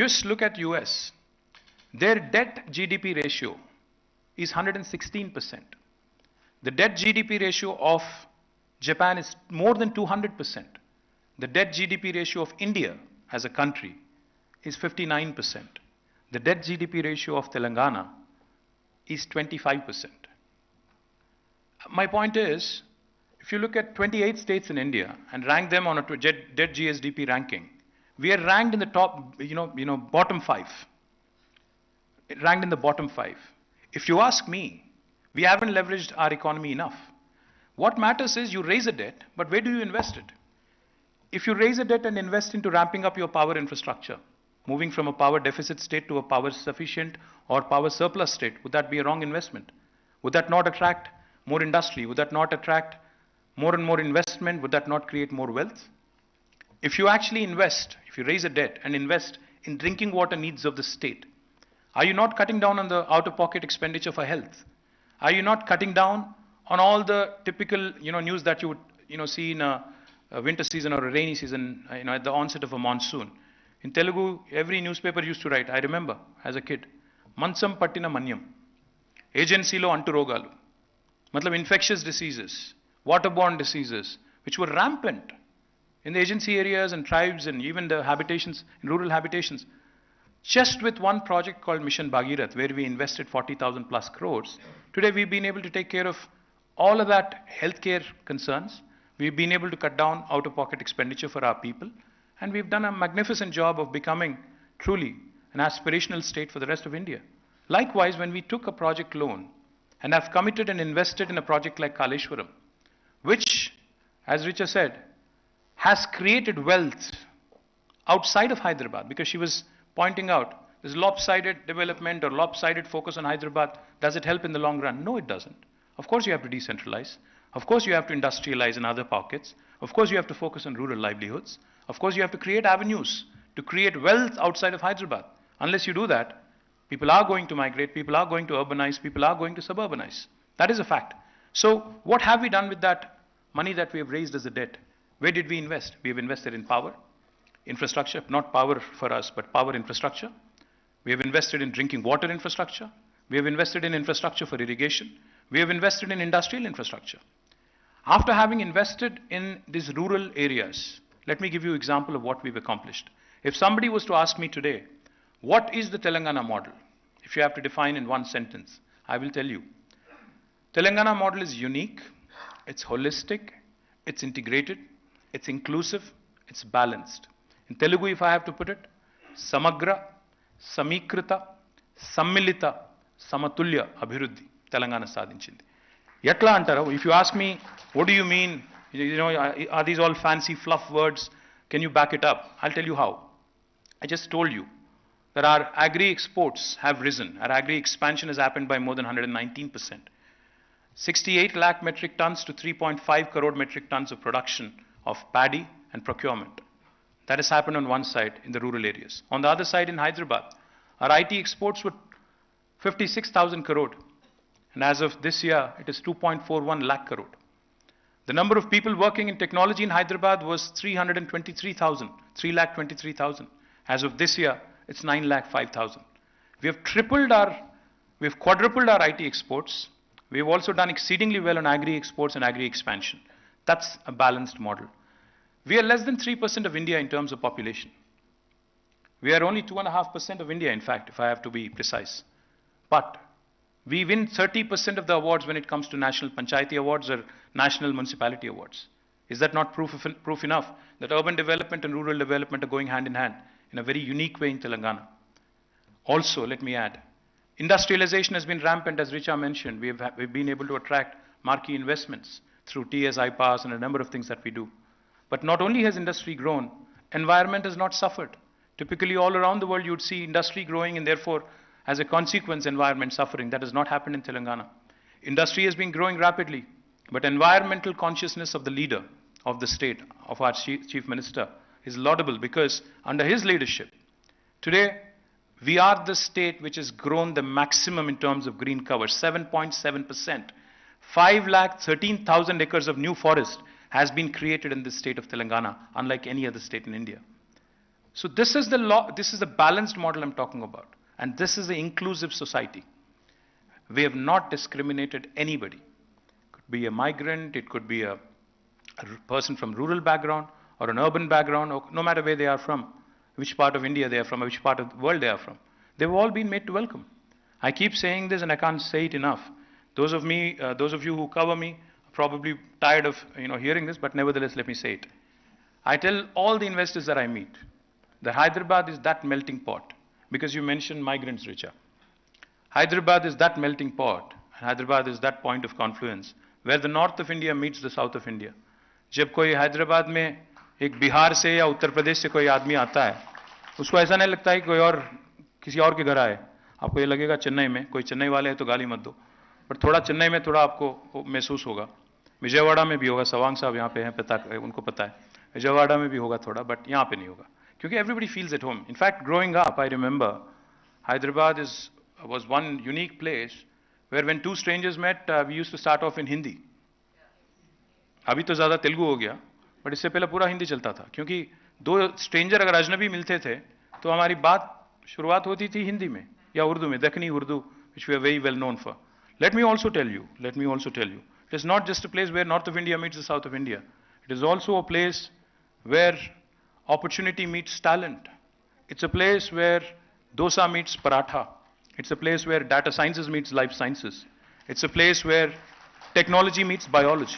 Speaker 4: Just look at US. Their debt GDP ratio is 116%. The debt GDP ratio of Japan is more than 200%. The debt GDP ratio of India as a country is 59%. The debt GDP ratio of Telangana is 25%. My point is, if you look at 28 states in India and rank them on a debt GSDP ranking, we are ranked in the top, bottom 5. Ranked in the bottom 5. If you ask me, we haven't leveraged our economy enough. What matters is you raise a debt, but where do you invest it? If you raise a debt and invest into ramping up your power infrastructure, moving from a power deficit state to a power sufficient or power surplus state, would that be a wrong investment? Would that not attract more industry? Would that not attract more and more investment? Would that not create more wealth? If you actually invest, if you raise a debt and invest in drinking water needs of the state, are you not cutting down on the out-of-pocket expenditure for health? Are you not cutting down on all the typical news that you would see in a winter season or a rainy season, at the onset of a monsoon? In Telugu, every newspaper used to write, I remember as a kid, Mansam Pattina Manyam, agency lo antu rogalu, matlab infectious diseases, waterborne diseases, which were rampant in the agency areas and tribes and even the habitations, rural habitations. Just with one project called Mission Bhagirath, where we invested 40,000 plus crores, today we've been able to take care of all of that healthcare concerns. We've been able to cut down out-of-pocket expenditure for our people. And we've done a magnificent job of becoming truly an aspirational state for the rest of India. Likewise, when we took a project loan and have committed and invested in a project like Kaleshwaram, which, as Richa said, has created wealth outside of Hyderabad, because she was pointing out this lopsided development or lopsided focus on Hyderabad, does it help in the long run? No, it doesn't. Of course you have to decentralize. Of course you have to industrialize in other pockets. Of course you have to focus on rural livelihoods. Of course you have to create avenues to create wealth outside of Hyderabad. Unless you do that, people are going to migrate, people are going to urbanize, people are going to suburbanize. That is a fact. So what have we done with that money that we have raised as a debt? Where did we invest? We have invested in power, infrastructure, not power for us, but power infrastructure. We have invested in drinking water infrastructure. We have invested in infrastructure for irrigation. We have invested in industrial infrastructure. After having invested in these rural areas, let me give you an example of what we've accomplished. If somebody was to ask me today, what is the Telangana model? If you have to define in one sentence, I will tell you. Telangana model is unique, it's holistic, it's integrated, it's inclusive, it's balanced. In Telugu, if I have to put it, Samagra, Samikrita, Sammilita, Samatulya, Abhiruddhi, Telangana sadinchindi. Yatla antara, if you ask me, what do you mean, are these all fancy fluff words? Can you back it up? I'll tell you how. I just told you that our agri-exports have risen. Our agri-expansion has happened by more than 119%. 68 lakh metric tons to 3.5 crore metric tons of production of paddy and procurement. That has happened on one side in the rural areas. On the other side in Hyderabad, our IT exports were 56,000 crore. And as of this year, it is 2.41 lakh crore. The number of people working in technology in Hyderabad was 323,000, 3,23,000. As of this year, it's 9,05,000. We have quadrupled our IT exports. We have also done exceedingly well on agri exports and agri expansion. That's a balanced model. We are less than 3% of India in terms of population. We are only 2.5% of India, in fact, if I have to be precise. But we win 30% of the awards when it comes to national Panchayati awards or national municipality awards. Is that not proof enough that urban development and rural development are going hand in hand in a very unique way in Telangana? Also, let me add, industrialization has been rampant, as Richa mentioned. We've been able to attract marquee investments through TS iPass and a number of things that we do. But not only has industry grown, environment has not suffered. Typically all around the world you would see industry growing and therefore as a consequence environment suffering. That has not happened in Telangana. Industry has been growing rapidly, but environmental consciousness of the leader of the state, of our chief minister, is laudable because under his leadership, today we are the state which has grown the maximum in terms of green cover, 7.7%. 5,13,000 acres of new forest has been created in the state of Telangana, unlike any other state in India. So this is the balanced model I'm talking about. And this is the inclusive society. We have not discriminated anybody. It could be a migrant, it could be a person from rural background or an urban background, or no matter where they are from, which part of India they are from, or which part of the world they are from. They've all been made to welcome. I keep saying this and I can't say it enough. Those of you who cover me are probably tired of hearing this, but nevertheless let me say it. I tell all the investors that I meet that Hyderabad is that melting pot. Because you mentioned migrants, Richa. Hyderabad is that melting pot. Hyderabad is that point of confluence where the north of India meets the south of India. जब कोई हैदराबाद में एक बिहार से या उत्तर प्रदेश से कोई आदमी आता है, उसको ऐसा नहीं लगता है कि कोई और किसी और के घर आए. आपको ये लगेगा चेन्नई में, कोई चेन्नई वाले हैं तो गाली मत दो. पर थोड़ा चेन्नई में थोड़ा आपको महसूस होगा. विजयवाड़ा में भी होगा, सवांग साहब यहाँ पे हैं, उनको पता है. विजयवाड़ा में भी होगा थोड़ा, बट यहाँ पे नहीं होगा. Because everybody feels at home. In fact, growing up, I remember Hyderabad was one unique place where when two strangers met, we used to start off in Hindi. अभी तो ज़्यादा तेलुगु हो गया, but इससे पहले पूरा हिंदी चलता था. क्योंकि दो स्ट्रेंजर अगर अजनबी मिलते थे, तो हमारी बात शुरुआत होती थी हिंदी में या उर्दू में, दक्षिणी Urdu, which we are very well known for. Let me also tell you, it is not just a place where north of India meets the south of India. It is also a place where opportunity meets talent. It's a place where dosa meets paratha. It's a place where data sciences meets life sciences. It's a place where technology meets biology.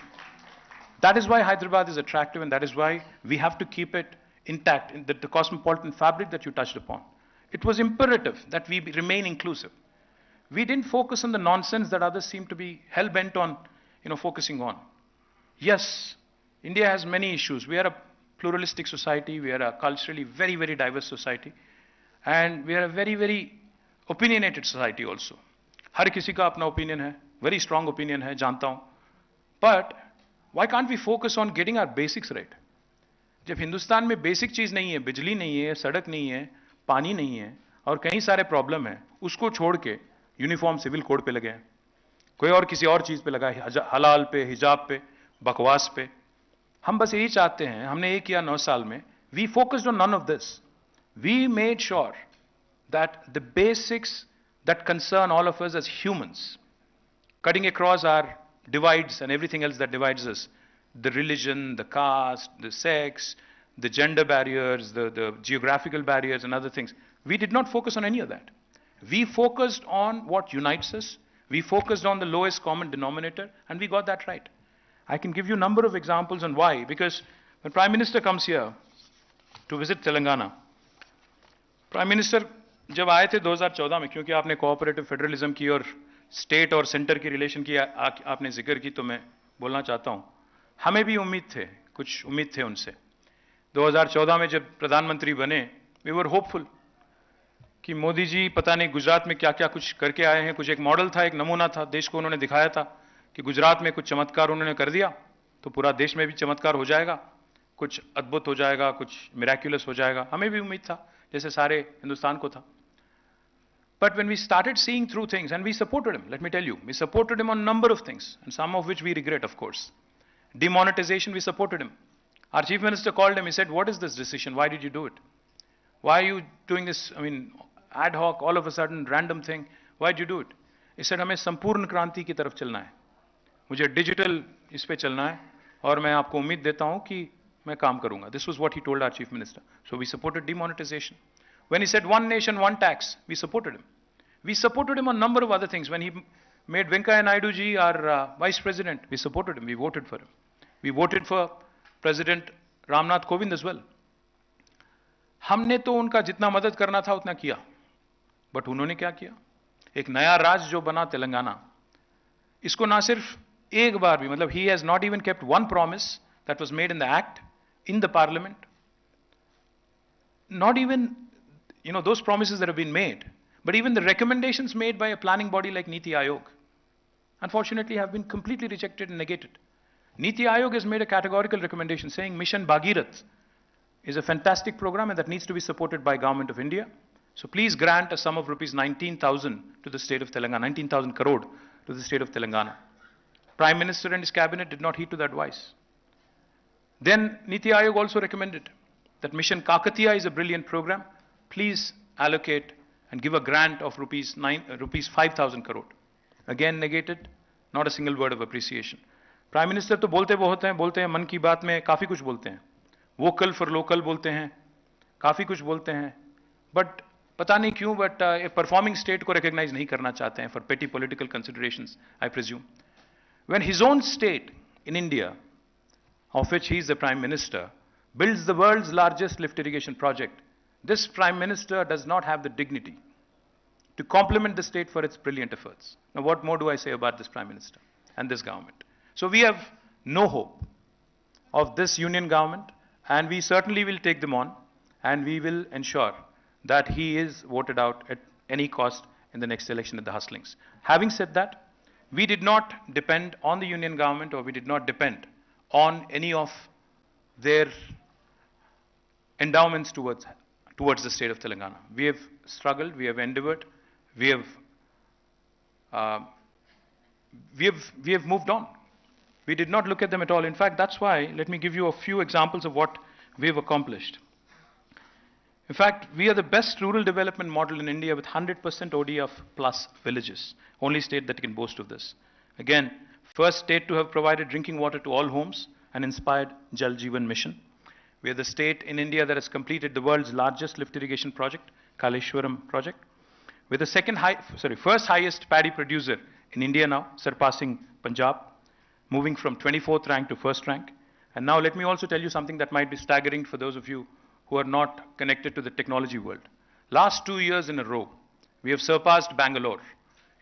Speaker 4: That is why Hyderabad is attractive, and that is why we have to keep it intact, in the cosmopolitan fabric that you touched upon. it was imperative that we remain inclusive. We didn't focus on the nonsense that others seem to be hell-bent on, focusing on. Yes, India has many issues. We are a pluralistic society. We are a culturally very, very diverse society. And we are a very, very opinionated society also. हर किसी का अपना opinion है, very strong opinion है, जानता हूँ. But why can't we focus on getting our basics right? जब हिंदुस्तान में basic चीज नहीं है, बिजली नहीं है, सड़क नहीं है, पानी नहीं है, और कई सारे प्रॉब्लम है, उसको छोड़ के यूनिफॉर्म सिविल कोड पे लगे हैं. कोई और किसी और चीज पे लगा है, हलाल पे, हिजाब पे, बकवास पे. हम बस यही चाहते हैं, हमने ये किया 9 साल में. We focused on none of this. We made sure that the basics that concern all of us as humans, cutting across our divides and everything else that divides us, the religion, the caste, the sex, the gender barriers, the geographical barriers and other things. We did not focus on any of that. We focused on what unites us. We focused on the lowest common denominator, and we got that right. I can give you a number of examples on why. Because when Prime Minister comes here to visit Telangana, Prime Minister जब आए थे 2014 में, क्योंकि आपने cooperative federalism की और state और centre की रिलेशन की आपने जिक्र की, तो मैं बोलना चाहता हूं, हमें भी कुछ उम्मीद थे उनसे. 2014 में जब प्रधानमंत्री बने, वी वर होपफुल कि मोदी जी पता नहीं गुजरात में क्या क्या कुछ करके आए हैं. कुछ एक मॉडल था, एक नमूना था, देश को उन्होंने दिखाया था कि गुजरात में कुछ चमत्कार उन्होंने कर दिया तो पूरा देश में भी चमत्कार हो जाएगा, कुछ अद्भुत हो जाएगा, कुछ मिराक्युलस हो जाएगा. हमें भी उम्मीद था, जैसे सारे हिंदुस्तान को था. But when we started seeing through things, and we supported him, let me tell you, we supported him on a number of things, and some of which we regret, of course. Demonetization, we supported him. Our Chief Minister called him, he said, what is this decision? Why did you do it? Why are you doing this, ad hoc, all of a sudden, random thing? Why did you do it? He said, हमें संपूर्ण क्रांति की तरफ चलना है. मुझे digital इस पे चलना है, और मैं आपको उम्मीद देता हूं कि मैं काम करूंगा. This was what he told our Chief Minister. So we supported demonetization. When he said one nation, one tax, we supported him. We supported him on a number of other things. When he made Venkaiah Naidu ji our vice president, we supported him. We voted for him. We voted for President Ramnath Kovind as well. हमने तो उनका जितना मदद करना था उतना किया. But उन्होंने क्या किया? एक नया राज्य जो बना तेलंगाना, इसको ना सिर्फ एक बार भी, मतलब he has not even kept one promise that was made in the act, in the parliament. Not even those promises that have been made, but even the recommendations made by a planning body like Niti Aayog, unfortunately have been completely rejected and negated. Niti Aayog has made a categorical recommendation saying Mission Bhagirath is a fantastic program and that needs to be supported by Government of India. So please grant a sum of rupees 19,000 to the state of Telangana, 19,000 crore to the state of Telangana. Prime Minister and his cabinet did not heed to that advice. Then Niti Aayog also recommended that Mission Kakatiya is a brilliant program. Please allocate and give a grant of rupees 5,000 crore. Again negated, not a single word of appreciation. Prime Minister तो बोलते हैं मन की बात में काफी कुछ बोलते हैं. Vocal for local बोलते हैं, काफी कुछ बोलते हैं. But पता नहीं क्यों, but a performing state को recognize नहीं करना चाहते हैं for petty political considerations, I presume. When his own state in India, of which he is the Prime Minister, builds the world's largest lift irrigation project, this Prime Minister does not have the dignity to compliment the state for its brilliant efforts. Now, what more do I say about this Prime Minister and this government? So we have no hope of this union government, and we certainly will take them on, and we will ensure that he is voted out at any cost in the next election at the hustlings. Having said that, we did not depend on the union government, or we did not depend on any of their endowments towards the state of Telangana. We have struggled, we have endeavored, we have moved on. We did not look at them at all. In fact, that's why, let me give you a few examples of what we have accomplished. In fact, we are the best rural development model in India with 100% ODF plus villages. Only state that can boast of this. Again, first state to have provided drinking water to all homes and inspired Jal Jeevan mission. We are the state in India that has completed the world's largest lift irrigation project, Kaleshwaram project. We're the first highest paddy producer in India now, surpassing Punjab, moving from 24th rank to first rank. And now let me also tell you something that might be staggering for those of you who are not connected to the technology world. Last 2 years in a row, we have surpassed Bangalore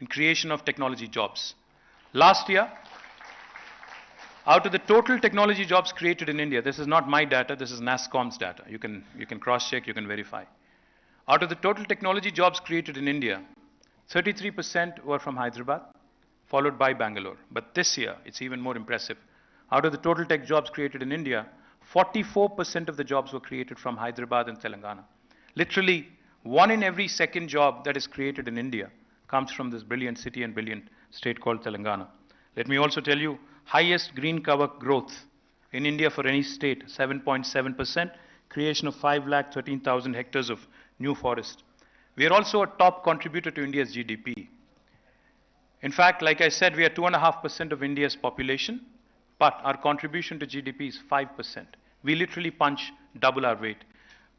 Speaker 4: in creation of technology jobs. Last year, out of the total technology jobs created in India, this is not my data, this is NASSCOM's data. You can cross-check, you can verify. Out of the total technology jobs created in India, 33% were from Hyderabad, followed by Bangalore. But this year, it's even more impressive. Out of the total tech jobs created in India, 44% of the jobs were created from Hyderabad and Telangana. Literally, 1 in every second job that is created in India comes from this brilliant city and brilliant state called Telangana. Let me also tell you, highest green cover growth in India for any state, 7.7%, creation of 5,13,000 hectares of new forest. We are also a top contributor to India's GDP. In fact, like I said, we are 2.5% of India's population, but our contribution to GDP is 5%. We literally punch double our weight.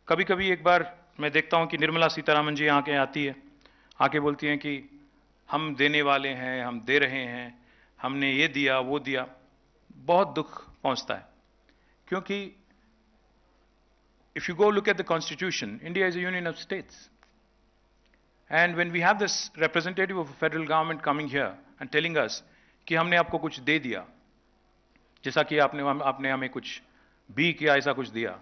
Speaker 4: कभी-कभी एक बार मैं देखता हूं कि निर्मला सीतारामन जी आके आती है, आके बोलती हैं कि हम देने वाले हैं, हम दे रहे हैं, हमने ये दिया, वो दिया. बहुत दुख पहुंचता है. क्योंकि if you go look at the constitution, India is a union of states. And when we have this representative of a federal government coming here and telling us कि हमने आपको कुछ दे दिया, जैसा कि आपने हमें कुछ भी किया, ऐसा कुछ दिया,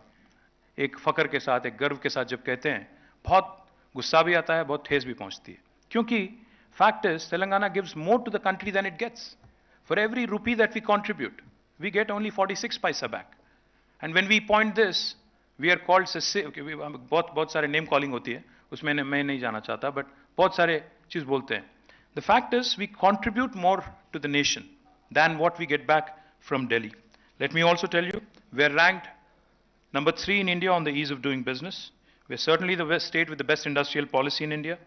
Speaker 4: एक फकर के साथ, एक गर्व के साथ जब कहते हैं, बहुत गुस्सा भी आता है, बहुत ठेस भी पहुंचती है. क्योंकि fact is, Telangana gives more to the country than it gets. For every rupee that we contribute, we get only 46 paisa back. And when we point this, we are called बहुत सारे name calling होती है, उसमें मैं नहीं जाना चाहता, but बहुत सारे चीज बोलते हैं. The fact is, we contribute more to the nation than what we get back from Delhi. Let me also tell you, we are ranked number 3 in India on the ease of doing business. We are certainly the state with the best industrial policy in India.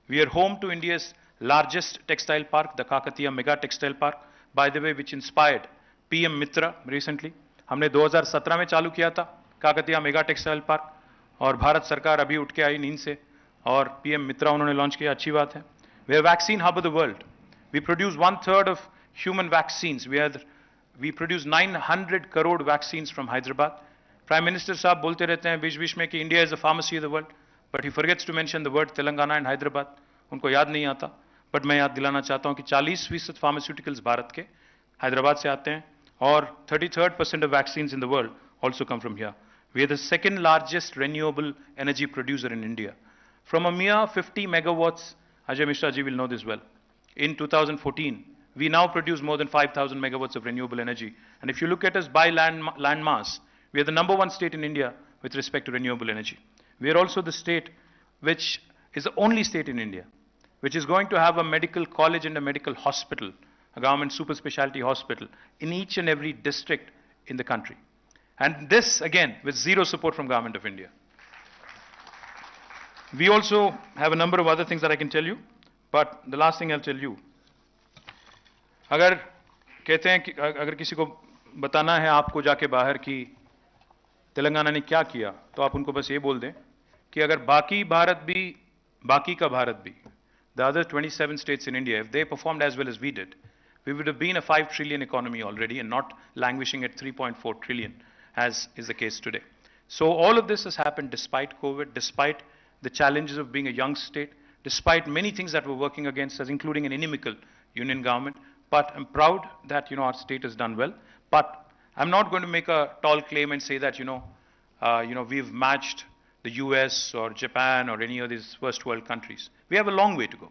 Speaker 4: We are home to India's largest textile park, the Kakatiya Mega Textile Park, by the way, which inspired PM Mitra recently. हमने 2017 में चालू किया था Kakatiya mega textile park, और भारत सरकार अभी उठ के आई नींद से और पीएम मित्रा उन्होंने लॉन्च किया, अच्छी बात है. We are vaccine hub of the world. We produce 1/3 of human vaccines. We produce 900 crore vaccines from Hyderabad. Prime Minister साहब बोलते रहते हैं बीच-बीच में कि India is the pharmacy of the world, but he forgets to mention the word Telangana and Hyderabad. उनको याद नहीं आता, but मैं याद दिलाना चाहता हूं कि 40% pharmaceuticals भारत के हैदराबाद से आते हैं, और 33% of vaccines in the world also come from here. We are the second largest renewable energy producer in India. From a mere 50 megawatts, Ajay Mishra ji will know this well, in 2014, we now produce more than 5,000 megawatts of renewable energy. And if you look at us by land mass, we are the number 1 state in India with respect to renewable energy. We are also the state which is the only state in India which is going to have a medical college and a medical hospital, a government super specialty hospital, in each and every district in the country. And this, again, with zero support from Government of India. We also have a number of other things that I can tell you, but the last thing I'll tell you, अगर कहते हैं कि अगर किसी को बताना है आपको जाके बाहर कि तेलंगाना ने क्या किया, तो आप उनको बस ये बोल दें कि अगर बाकी का भारत भी, the other 27 states in India, if they performed as well as we did, we would have been a 5 trillion economy already and not languishing at 3.4 trillion, as is the case today. So all of this has happened despite COVID, despite the challenges of being a young state, despite many things that were working against us, including an inimical union government. But I'm proud that, our state has done well. But I'm not going to make a tall claim and say that, we've matched the US or Japan or any of these first world countries. We have a long way to go.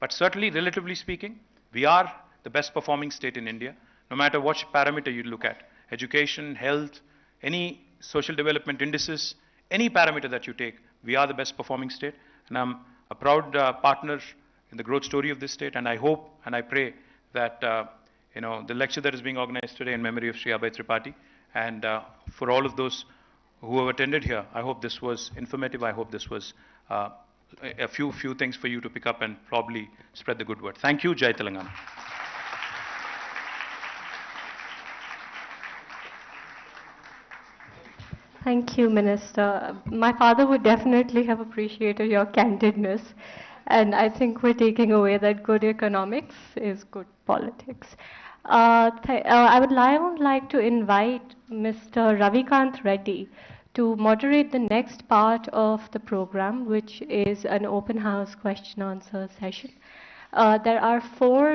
Speaker 4: But certainly, relatively speaking, we are the best performing state in India, no matter what parameter you look at. Education, health, any social development indices, any parameter that you take, we are the best performing state. And I'm a proud partner in the growth story of this state. And I hope and I pray that, the lecture that is being organized today in memory of Sri Abhay Tripathi, and for all of those who have attended here, I hope this was informative. I hope this was a few things for you to pick up and probably spread the good word. Thank you. Jai Telangana.
Speaker 2: Thank you, Minister. My father would definitely have appreciated your candidness, and I think we're taking away that good economics is good politics. I would like to invite Mr. Ravikant Reddy to moderate the next part of the program, which is an open house question answer session. There are four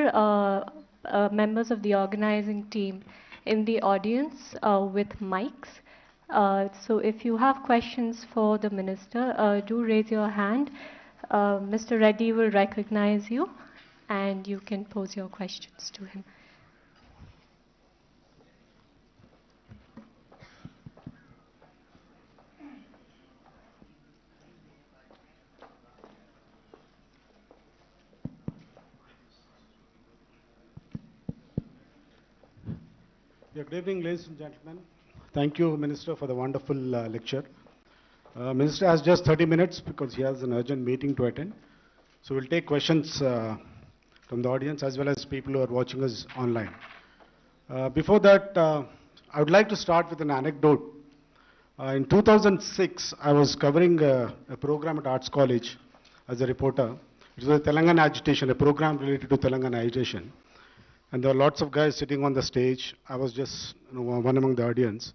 Speaker 2: members of the organizing team in the audience with mics. So if you have questions for the minister, do raise your hand. Mr. Reddy will recognize you and you can pose your questions to him.
Speaker 5: Yeah, good evening, ladies and gentlemen. Thank you, Minister, for the wonderful lecture. Minister has just 30 minutes because he has an urgent meeting to attend. So we'll take questions from the audience as well as people who are watching us online. Before that, I would like to start with an anecdote. In 2006, I was covering a program at Arts College as a reporter. It was a Telangana agitation, a program related to Telangana agitation. And there were lots of guys sitting on the stage. I was just one among the audience.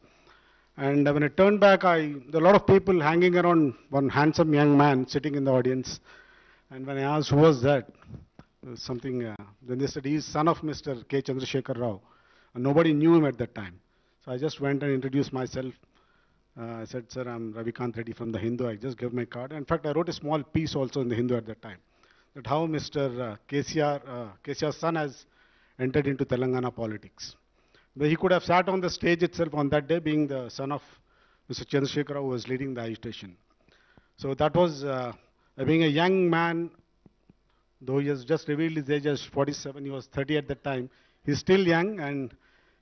Speaker 5: And when I turned back, there were a lot of people hanging around one handsome young man sitting in the audience. And when I asked who was that, something, then they said he's son of Mr. K. Chandrasekhar Rao. And nobody knew him at that time. So I just went and introduced myself. I said, sir, I'm Ravikant Reddy from the Hindu. I just gave my card. In fact, I wrote a small piece also in the Hindu at that time. That how Mr. KCR's son has entered into Telangana politics. But he could have sat on the stage itself on that day, being the son of Mr. Chandrasekhar Rao, who was leading the agitation. So that was, being a young man, though he has just revealed his age as 47, he was 30 at that time. He's still young and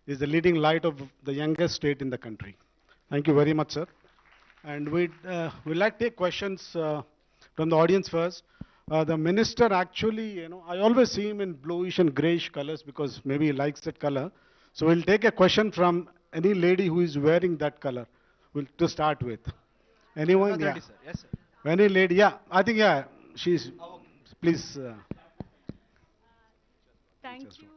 Speaker 5: is the leading light of the youngest state in the country. Thank you very much, sir. And we'd like to take questions from the audience first. The minister actually, I always see him in bluish and grayish colors because maybe he likes that color. So we'll take a question from any lady who is wearing that color. To start with. Anyone? Yeah.
Speaker 6: Sir. Yes, sir.
Speaker 5: Any lady? Yeah. I think, yeah, she's, please.
Speaker 7: Thank you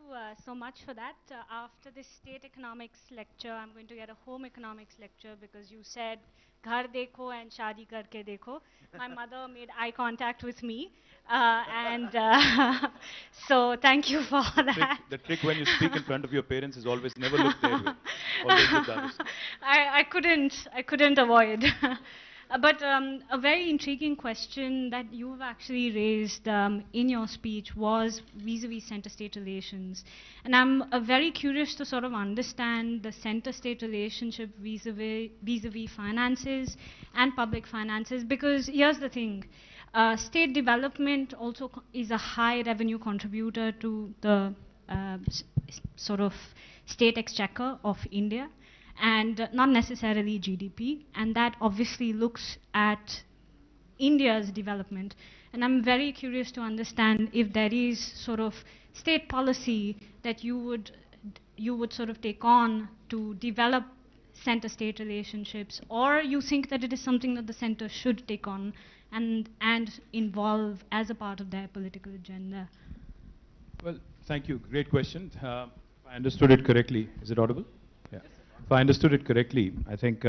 Speaker 7: so much for that. After this state economics lecture, I'm going to get a home economics lecture because you said, ghar dekho and shadi karke dekho. My mother made eye contact with me. So thank you for that.
Speaker 4: The trick when you speak in front of your parents is always never look their way. Always look the other side.
Speaker 7: I couldn't avoid. But a very intriguing question that you've actually raised in your speech was vis-a-vis center-state relations. And I'm very curious to sort of understand the center-state relationship vis-a-vis finances and public finances, because here's the thing. State development also is a high revenue contributor to the sort of state exchequer of India, and not necessarily GDP, and that obviously looks at India's development. And I'm very curious to understand if there is sort of state policy that you would sort of take on to develop center-state relationships, or you think that it is something that the center should take on and involve as a part of their political agenda.
Speaker 4: Well, thank you. Great question. If I understood it correctly, is it audible? Yeah. If I understood it correctly, I think,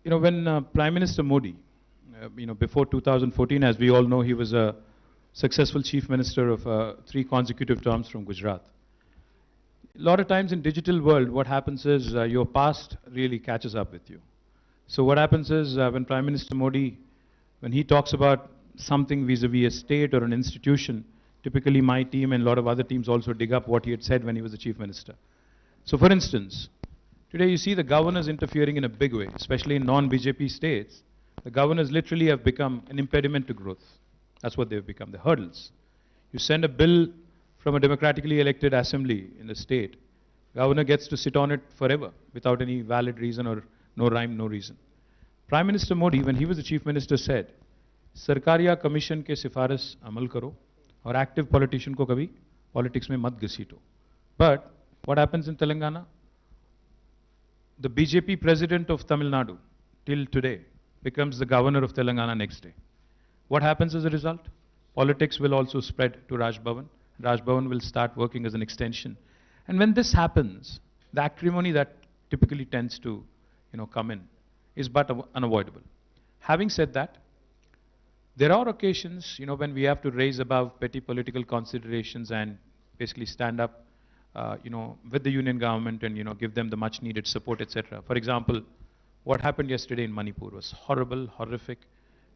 Speaker 4: when Prime Minister Modi, before 2014, as we all know, he was a successful chief minister of 3 consecutive terms from Gujarat. A lot of times in digital world, what happens is your past really catches up with you. So what happens is when Prime Minister Modi, when he talks about something vis-a-vis a state or an institution, typically my team and a lot of other teams also dig up what he had said when he was the chief minister. So for instance, today you see the governors interfering in a big way, especially in non-BJP states. The governors literally have become an impediment to growth. That's what they've become, the hurdles. You send a bill from a democratically elected assembly in the state, governor gets to sit on it forever without any valid reason or no rhyme, no reason. Prime Minister Modi, when he was the chief minister, said, Sarkariya Commission ke sifaris amal karo, और active politician को कभी politics में मत घसीटो. But what happens in Telangana? The BJP president of Tamil Nadu till today becomes the governor of Telangana next day. What happens as a result? Politics will also spread to Raj Bhavan. Raj Bhavan will start working as an extension. And when this happens, the acrimony that typically tends to, come in, is but unavoidable. Having said that, there are occasions, when we have to raise above petty political considerations and basically stand up, with the union government and, give them the much needed support, etc. For example, what happened yesterday in Manipur was horrible, horrific,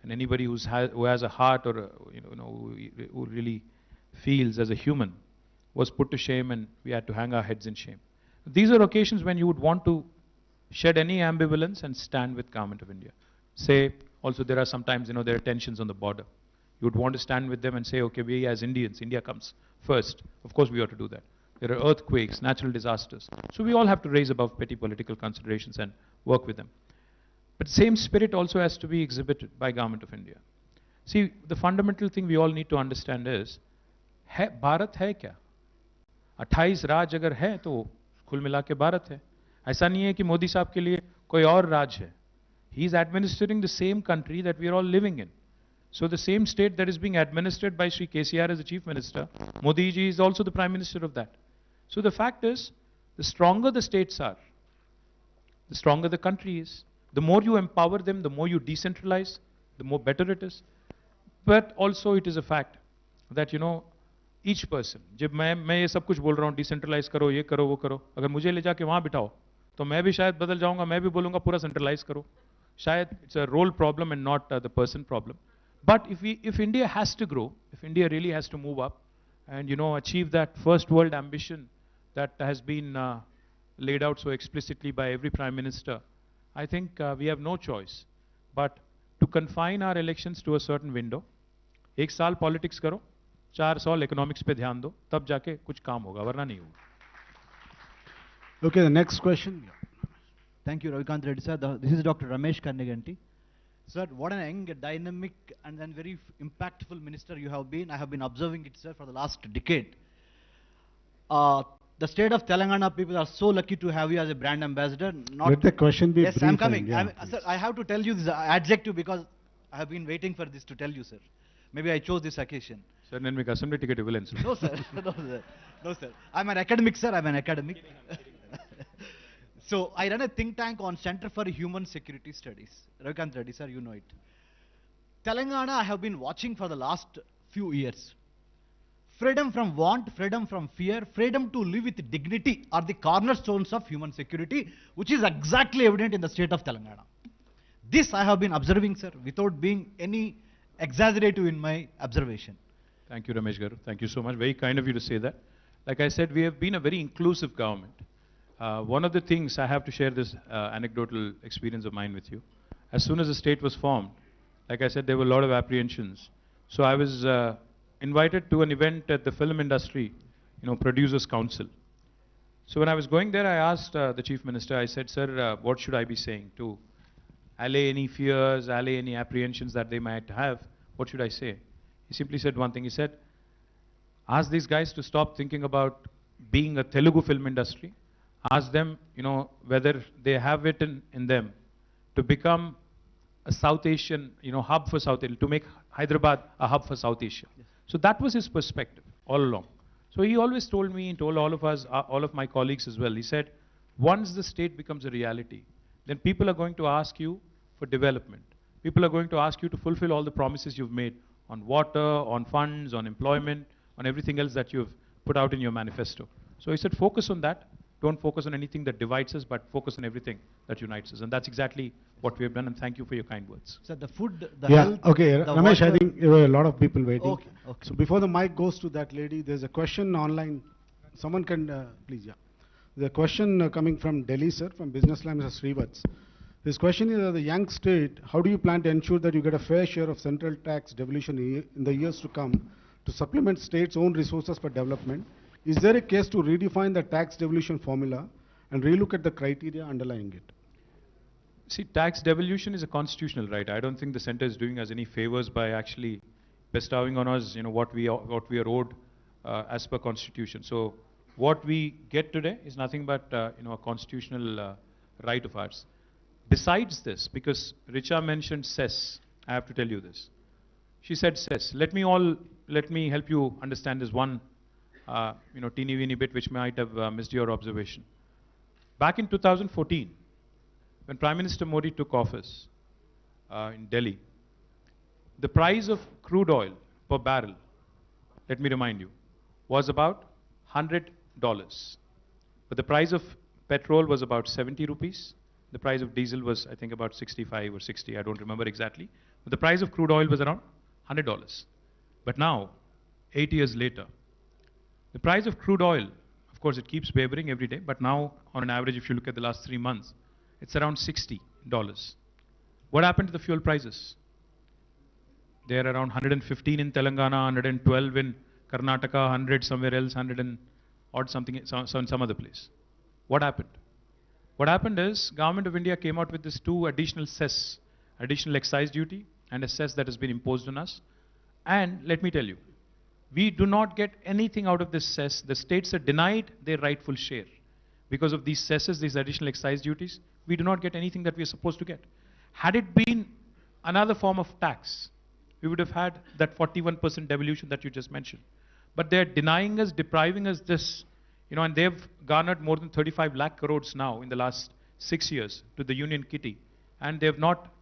Speaker 4: and anybody who has a heart or, who really feels as a human was put to shame, and we had to hang our heads in shame. These are occasions when you would want to shed any ambivalence and stand with government of India. Say, also there are sometimes, there are tensions on the border. You would want to stand with them and say, okay, we as Indians, India comes first. Of course we ought to do that. There are earthquakes, natural disasters. So we all have to raise above petty political considerations and work with them. But same spirit also has to be exhibited by government of India. See, the fundamental thing we all need to understand is, Bharat hai kya? 28 राज अगर है तो कुल मिला के भारत है. ऐसा नहीं है कि मोदी साहब के लिए कोई और राज है. He is administering the same country that we are all living in. So the same state that is being administered by Sri.KTR as the Chief Minister, Modi ji is also the Prime Minister of that. So the fact is, the stronger the states are, the stronger the country is. The more you empower them, the more you decentralize, the more better it is. But also it is a fact that, each person, जब मैं ये सब कुछ बोल रहा हूँ, decentralize करो, ये करो, वो करो, अगर मुझे ले जाके वहाँ बिठाओ, तो मैं भी शायद बदल जाऊँगा, मैं भी बोलूँगा पूरा centralize करो. शायद it's a role problem and not the person problem. But if India has to grow, if India really has to move up and, achieve that first world ambition that has been laid out so explicitly by every Prime Minister, I think we have no choice but to confine our elections to a certain window. एक साल politics करो, 4 साल economics पे ध्यान दो, तब जाके कुछ काम होगा, वरना नहीं होगा.
Speaker 5: Okay, the next question.
Speaker 6: Thank you, Ravikant Reddy sir. This is Dr. Ramesh Kanniganti. Sir, what an young, dynamic, and then very impactful minister you have been. I have been observing it, sir, for the last decade. The state of Telangana people are so lucky to have you as a brand ambassador.
Speaker 5: Let the question be
Speaker 6: yes,
Speaker 5: brief.
Speaker 6: I'm coming.
Speaker 5: Yeah,
Speaker 6: Sir, I have to tell you this adjective because I have been waiting for this to tell you, sir. Maybe I chose this occasion.
Speaker 4: Sir, నేను మీకు assembly ticket ఇవ్వలేను sir.
Speaker 6: No, sir. No, sir. No, sir. I'm an academic, sir. I'm an academic. So, I run a think tank on Center for Human Security Studies. Ravikant Reddy, sir, you know it. Telangana, I have been watching for the last few years. Freedom from want, freedom from fear, freedom to live with dignity are the cornerstones of human security, which is exactly evident in the state of Telangana. This I have been observing, sir, without being any exaggerative in my observation.
Speaker 4: Thank you, Ramesh Garu. Thank you so much. Very kind of you to say that. Like I said, we have been a very inclusive government. One of the things, I have to share this anecdotal experience of mine with you. As soon as the state was formed, like I said, there were a lot of apprehensions. So I was invited to an event at the film industry, Producers Council. So when I was going there, I asked the Chief Minister, I said, sir, what should I be saying to allay any fears, allay any apprehensions that they might have? What should I say? He simply said one thing. He said, ask these guys to stop thinking about being a Telugu film industry. Ask them, whether they have it in them to become a South Asian, hub for South Asia, to make Hyderabad a hub for South Asia. Yes. So that was his perspective all along. So he always told me, and told all of us, all of my colleagues as well, he said, once the state becomes a reality, then people are going to ask you for development. People are going to ask you to fulfill all the promises you've made on water, on funds, on employment, on everything else that you've put out in your manifesto. So he said, focus on that. Don't focus on anything that divides us, but focus on everything that unites us. And that's exactly what we have done, and thank you for your kind words.
Speaker 6: Sir, the food, the
Speaker 5: yeah,
Speaker 6: health,
Speaker 5: okay,
Speaker 6: the
Speaker 5: Ramesh,
Speaker 6: water.
Speaker 5: I think there were a lot of people waiting.
Speaker 6: Okay, okay.
Speaker 5: So before the mic goes to that lady, there's a question online. Someone can, please, yeah. The question coming from Delhi, sir, from Business Line, Mr. Srivats. His question is, as a young state, how do you plan to ensure that you get a fair share of central tax devolution in the years to come to supplement states' own resources for development? Is there a case to redefine the tax devolution formula and relook at the criteria underlying it?
Speaker 4: See, tax devolution is a constitutional right. I don't think the center is doing us any favors by actually bestowing on us, what we are owed as per constitution. So what we get today is nothing but, a constitutional right of ours. Besides this, because Richa mentioned cess, I have to tell you this. She said cess. Let me help you understand this one, teeny weeny bit which might have missed your observation. Back in 2014, when Prime Minister Modi took office in Delhi, the price of crude oil per barrel, let me remind you, was about $100. But the price of petrol was about 70 rupees. The price of diesel was, I think, about 65 or 60, I don't remember exactly. But the price of crude oil was around $100. But now, 8 years later, the price of crude oil, of course, it keeps wavering every day, but now, on an average, if you look at the last 3 months, it's around $60. What happened to the fuel prices? They're around 115 in Telangana, 112 in Karnataka, 100 somewhere else, 100 and odd something in some other place. What happened? What happened is, Government of India came out with this 2 additional cess, additional excise duty, and a cess that has been imposed on us. And let me tell you, we do not get anything out of this cess. The states are denied their rightful share. Because of these cesses, these additional excise duties, we do not get anything that we are supposed to get. Had it been another form of tax, we would have had that 41% devolution that you just mentioned. But they're denying us, depriving us this, and they've garnered more than 35 lakh crores now in the last 6 years to the union kitty. And they've not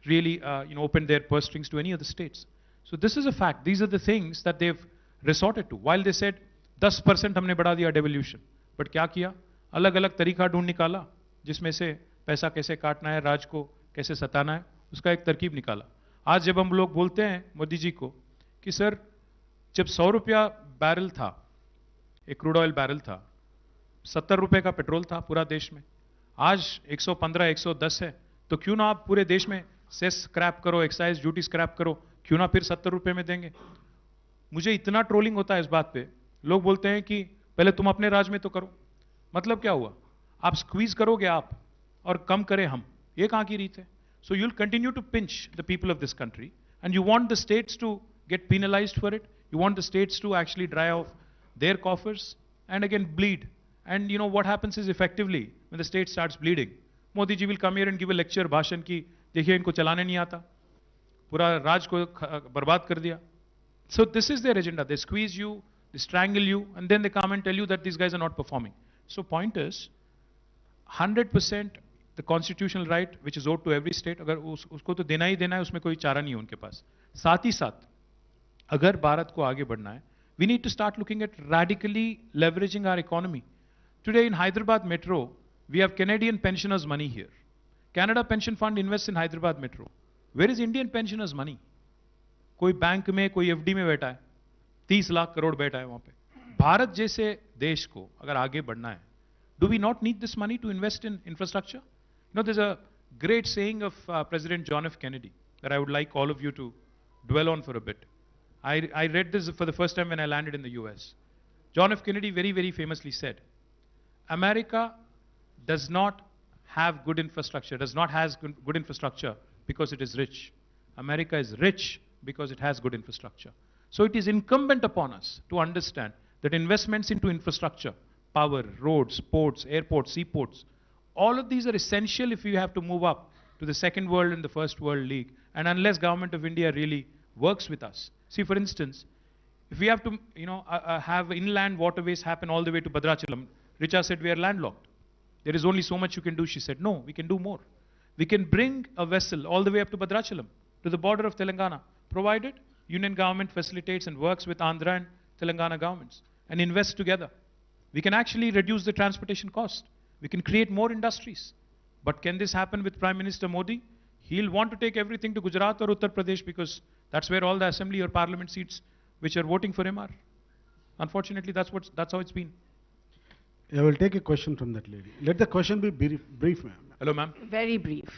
Speaker 4: really, opened their purse strings to any of the states. So this is a fact. These are the things that they've resorted to. While they said, 10% हमने बढ़ा दिया devolution. But क्या किया? अलग-अलग तरीका ढूंढ निकाला, जिसमें से पैसा कैसे काटना है, राज को कैसे सताना है, उसका एक तरकीब निकाला. आज जब हम लोग बोलते हैं मोदी जी को कि सर, जब 100 रुपया बैरल था, एक क्रूड ऑयल बैरल था, 70 रुपए का पेट्रोल था पूरा देश में, आज 115, 110 है, तो क्यों ना आप पूरे देश में सेस स्क्रैप करो, एक्साइज ड्यूटी स्क्रैप करो, क्यों ना फिर 70 रुपए में देंगे. मुझे इतना ट्रोलिंग होता है इस बात पे. लोग बोलते हैं कि पहले तुम अपने राज में तो करो. मतलब क्या हुआ? आप स्क्वीज करोगे आप और कम करें हम. ये कहां की रीत है? So you'll continue to pinch the people of this country, and you want the states to get penalized for it. You want the states to actually dry off their coffers and again bleed. And what happens is, effectively, when the state starts bleeding, Modi ji will come here and give a lecture, भाषण की, देखिए इनको चलाने नहीं आता, पूरा राज को बर्बाद कर दिया. So this is their agenda. They squeeze you, they strangle you, and then they come and tell you that these guys are not performing. So point is, 100% the constitutional right which is owed to every state, अगर उसको तो देना ही देना है, उसमें कोई चारा नहीं है उनके पास. साथ ही साथ, अगर भारत को आगे बढ़ना है, we need to start looking at radically leveraging our economy. Today in Hyderabad Metro, we have Canadian pensioners' money here. Canada Pension Fund invests in Hyderabad Metro. Where is Indian pensioners' money? कोई bank में, कोई FD में बैठा है, 30 लाख करोड़ बैठा है वहां पे. भारत जैसे देश को अगर आगे बढ़ना है, do we not need this money to invest in infrastructure? There's a great saying of President John F. Kennedy that I would like all of you to dwell on for a bit. I read this for the first time when I landed in the US. John F. Kennedy very, very famously said, America does not have good infrastructure, does not have good infrastructure because it is rich. America is rich because it has good infrastructure. So it is incumbent upon us to understand that investments into infrastructure, power, roads, ports, airports, seaports, all of these are essential if you have to move up to the second world and the first world league. And unless Government of India really works with us. See, for instance, if we have to, have inland waterways happen all the way to Bhadrachalam, Richa said we are landlocked. There is only so much you can do. She said, no, we can do more. We can bring a vessel all the way up to Bhadrachalam, to the border of Telangana, provided Union government facilitates and works with Andhra and Telangana governments and invests together. We can actually reduce the transportation cost. We can create more industries. But can this happen with Prime Minister Modi? He'll want to take everything to Gujarat or Uttar Pradesh because that's where all the assembly or parliament seats which are voting for him are. Unfortunately, that's how it's been.
Speaker 5: I will take a question from that lady. Let the question be brief, ma'am.
Speaker 4: Hello, ma'am.
Speaker 8: Very brief.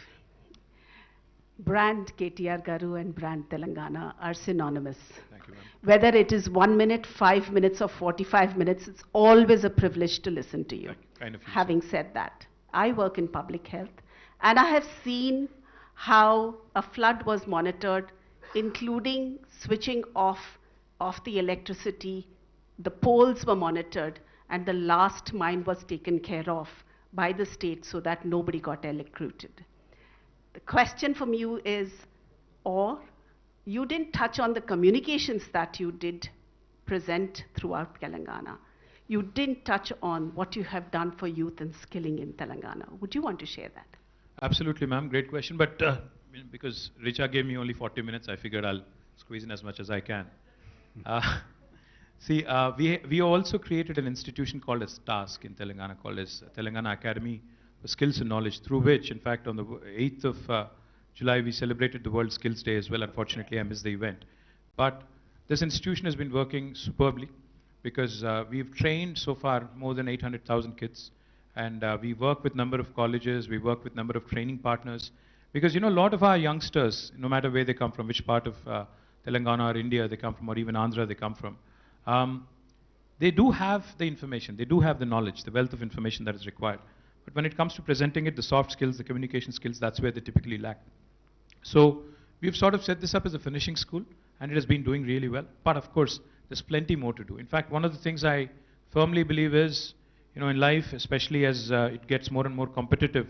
Speaker 8: Brand KTR Garu and brand Telangana are synonymous.
Speaker 4: Thank you, ma'am.
Speaker 8: Whether it is 1 minute, 5 minutes, or 45 minutes, it's always a privilege to listen to you.
Speaker 4: Kind of.
Speaker 8: Having said that, I work in public health, and I have seen how a flood was monitored, including switching off the electricity. The poles were monitored, and the last mine was taken care of by the state so that nobody got electrocuted. The question from you is, or you didn't touch on the communications that you did present throughout Telangana. you didn't touch on what you have done for youth and skilling in Telangana. Would you want to share that?
Speaker 4: Absolutely, ma'am. Great question. But because Richa gave me only 40 minutes, I figured I'll squeeze in as much as I can. See, we also created an institution called as TASK in Telangana, called as Telangana Academy for Skills and Knowledge, through which, in fact, on the 8th of July, we celebrated the World Skills Day as well. Unfortunately, I missed the event. But this institution has been working superbly because we've trained so far more than 800,000 kids. And we work with number of colleges, we work with number of training partners. Because, you know, a lot of our youngsters, no matter where they come from, which part of Telangana or India they come from, or even Andhra they come from, they do have the information, they do have the knowledge, the wealth of information that is required. But when it comes to presenting it, the soft skills, the communication skills, that's where they typically lack. So we've sort of set this up as a finishing school, and it has been doing really well. But of course, there's plenty more to do. In fact, one of the things I firmly believe is, you know, in life, especially as it gets more and more competitive,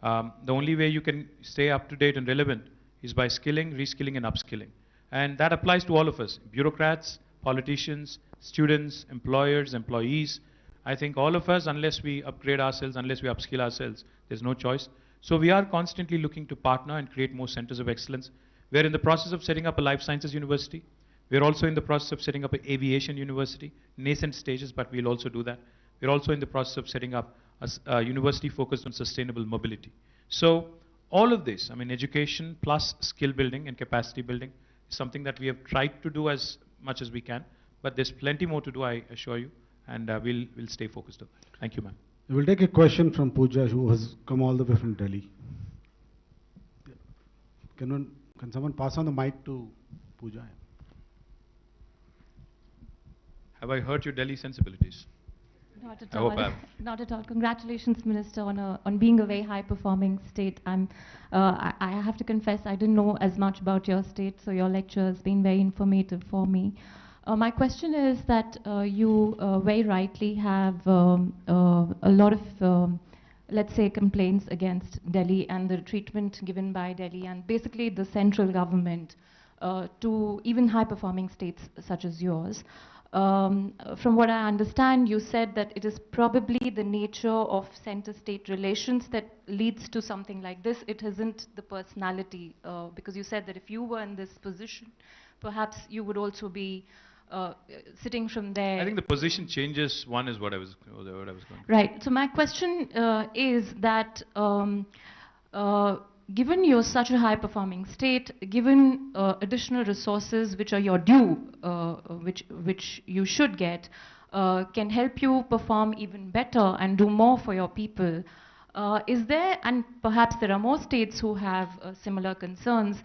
Speaker 4: the only way you can stay up to date and relevant is by skilling, reskilling, and upskilling. And that applies to all of us, bureaucrats, politicians, students, employers, employees. I think all of us, unless we upgrade ourselves, unless we upskill ourselves, there's no choice. So we are constantly looking to partner and create more centers of excellence. We're in the process of setting up a life sciences university. We're also in the process of setting up an aviation university, nascent stages, but we'll also do that. We're also in the process of setting up a university focused on sustainable mobility. So all of this, I mean, education plus skill building and capacity building is something that we have tried to do as much as we can, but there's plenty more to do, I assure you, and we'll stay focused on that. Thank you, ma'am.
Speaker 5: We'll take a question from Pooja, who has come all the way from Delhi. Can someone pass on the mic to Pooja?
Speaker 4: Have I hurt your Delhi sensibilities?
Speaker 9: Not at
Speaker 4: I
Speaker 9: all.
Speaker 4: hope I have.
Speaker 9: Not at all. Congratulations, Minister, on being a very high-performing state. I have to confess, I didn't know as much about your state, so your lecture has been very informative for me. My question is that you very rightly have a lot of, let's say, complaints against Delhi and the treatment given by Delhi and basically the central government to even high-performing states such as yours. From what I understand, you said that it is probably the nature of center-state relations that leads to something like this. It isn't the personality, because you said that if you were in this position, perhaps you would also be sitting from there.
Speaker 4: I think the position changes. One is what I was going to.
Speaker 9: Right. So my question is that given you're such a high-performing state, given additional resources which are your due, which you should get, can help you perform even better and do more for your people, is there, and perhaps there are more states who have similar concerns,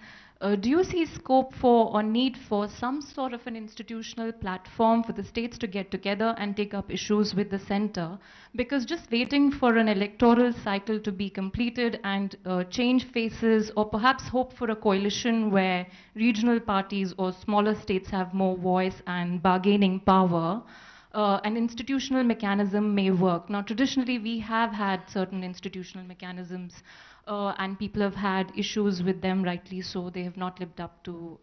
Speaker 9: do you see scope for or need for some sort of an institutional platform for the states to get together and take up issues with the center? Because just waiting for an electoral cycle to be completed and change faces, or perhaps hope for a coalition where regional parties or smaller states have more voice and bargaining power, an institutional mechanism may work. Now, traditionally, we have had certain institutional mechanisms and people have had issues with them, rightly so. They have not lived up to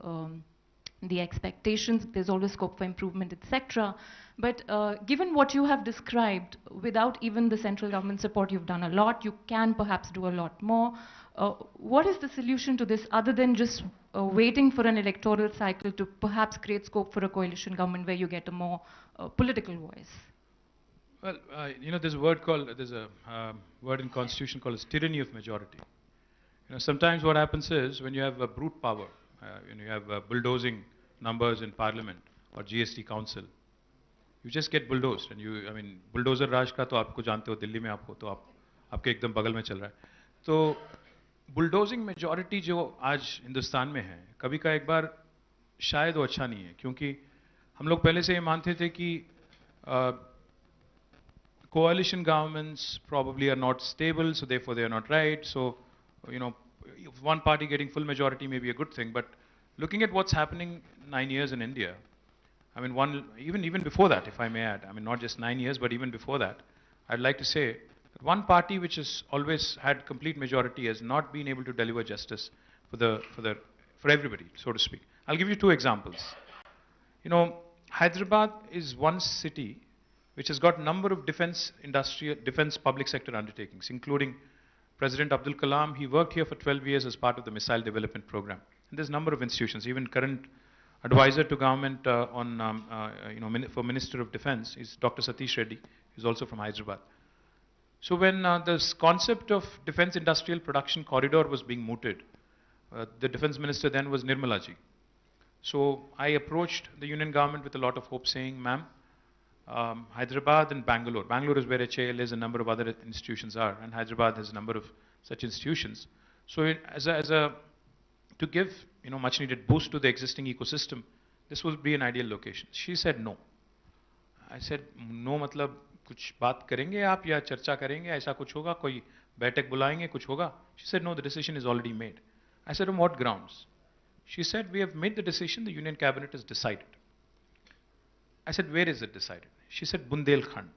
Speaker 9: the expectations. There's always scope for improvement, etc. But given what you have described, without even the central government support, you've done a lot. You can perhaps do a lot more. What is the solution to this other than just waiting for an electoral cycle to perhaps create scope for a coalition government where you get a more political voice?
Speaker 4: Well, you know, there's a word in Constitution called as tyranny of majority. You know, sometimes what happens is when you have a brute power, you have bulldozing numbers in Parliament or GST Council, you just get bulldozed. And I mean, bulldozer राज का तो आपको जानते हो, दिल्ली में आप हो तो आपके एकदम बगल में चल रहा है. तो बुलडोजिंग मेजॉरिटी जो आज हिंदुस्तान में है, कभी का एक बार शायद वो अच्छा नहीं है, क्योंकि हम लोग पहले से ये मानते थे कि coalition governments probably are not stable, so therefore they are not right. So, you know, one party getting full majority may be a good thing, but looking at what's happening 9 years in India, I mean, even before that, if I may add, I mean, not just 9 years, but even before that, I'd like to say that one party which has always had complete majority has not been able to deliver justice for everybody, so to speak. I'll give you two examples. You know, Hyderabad is one city which has got a number of defense public sector undertakings, including President Abdul Kalam. He worked here for 12 years as part of the Missile Development Program. And there's a number of institutions, even current advisor to government for Minister of Defense is Dr. Satish Reddy, who's also from Hyderabad. So when this concept of defense industrial production corridor was being mooted, the defense minister then was Nirmala ji. So I approached the union government with a lot of hope, saying, ma'am, Hyderabad and Bangalore. Bangalore is where HAL is, a number of other institutions are, and Hyderabad has a number of such institutions. So to give much needed boost to the existing ecosystem, this will be an ideal location. She said no. I said no, मतलब कुछ बात करेंगे आप या चर्चा करेंगे, ऐसा कुछ होगा, कोई बैठक बुलाएंगे, कुछ होगा? She said no, the decision is already made. I said on what grounds? She said we have made the decision, the union cabinet has decided. I said where is it decided? She said Bundelkhand.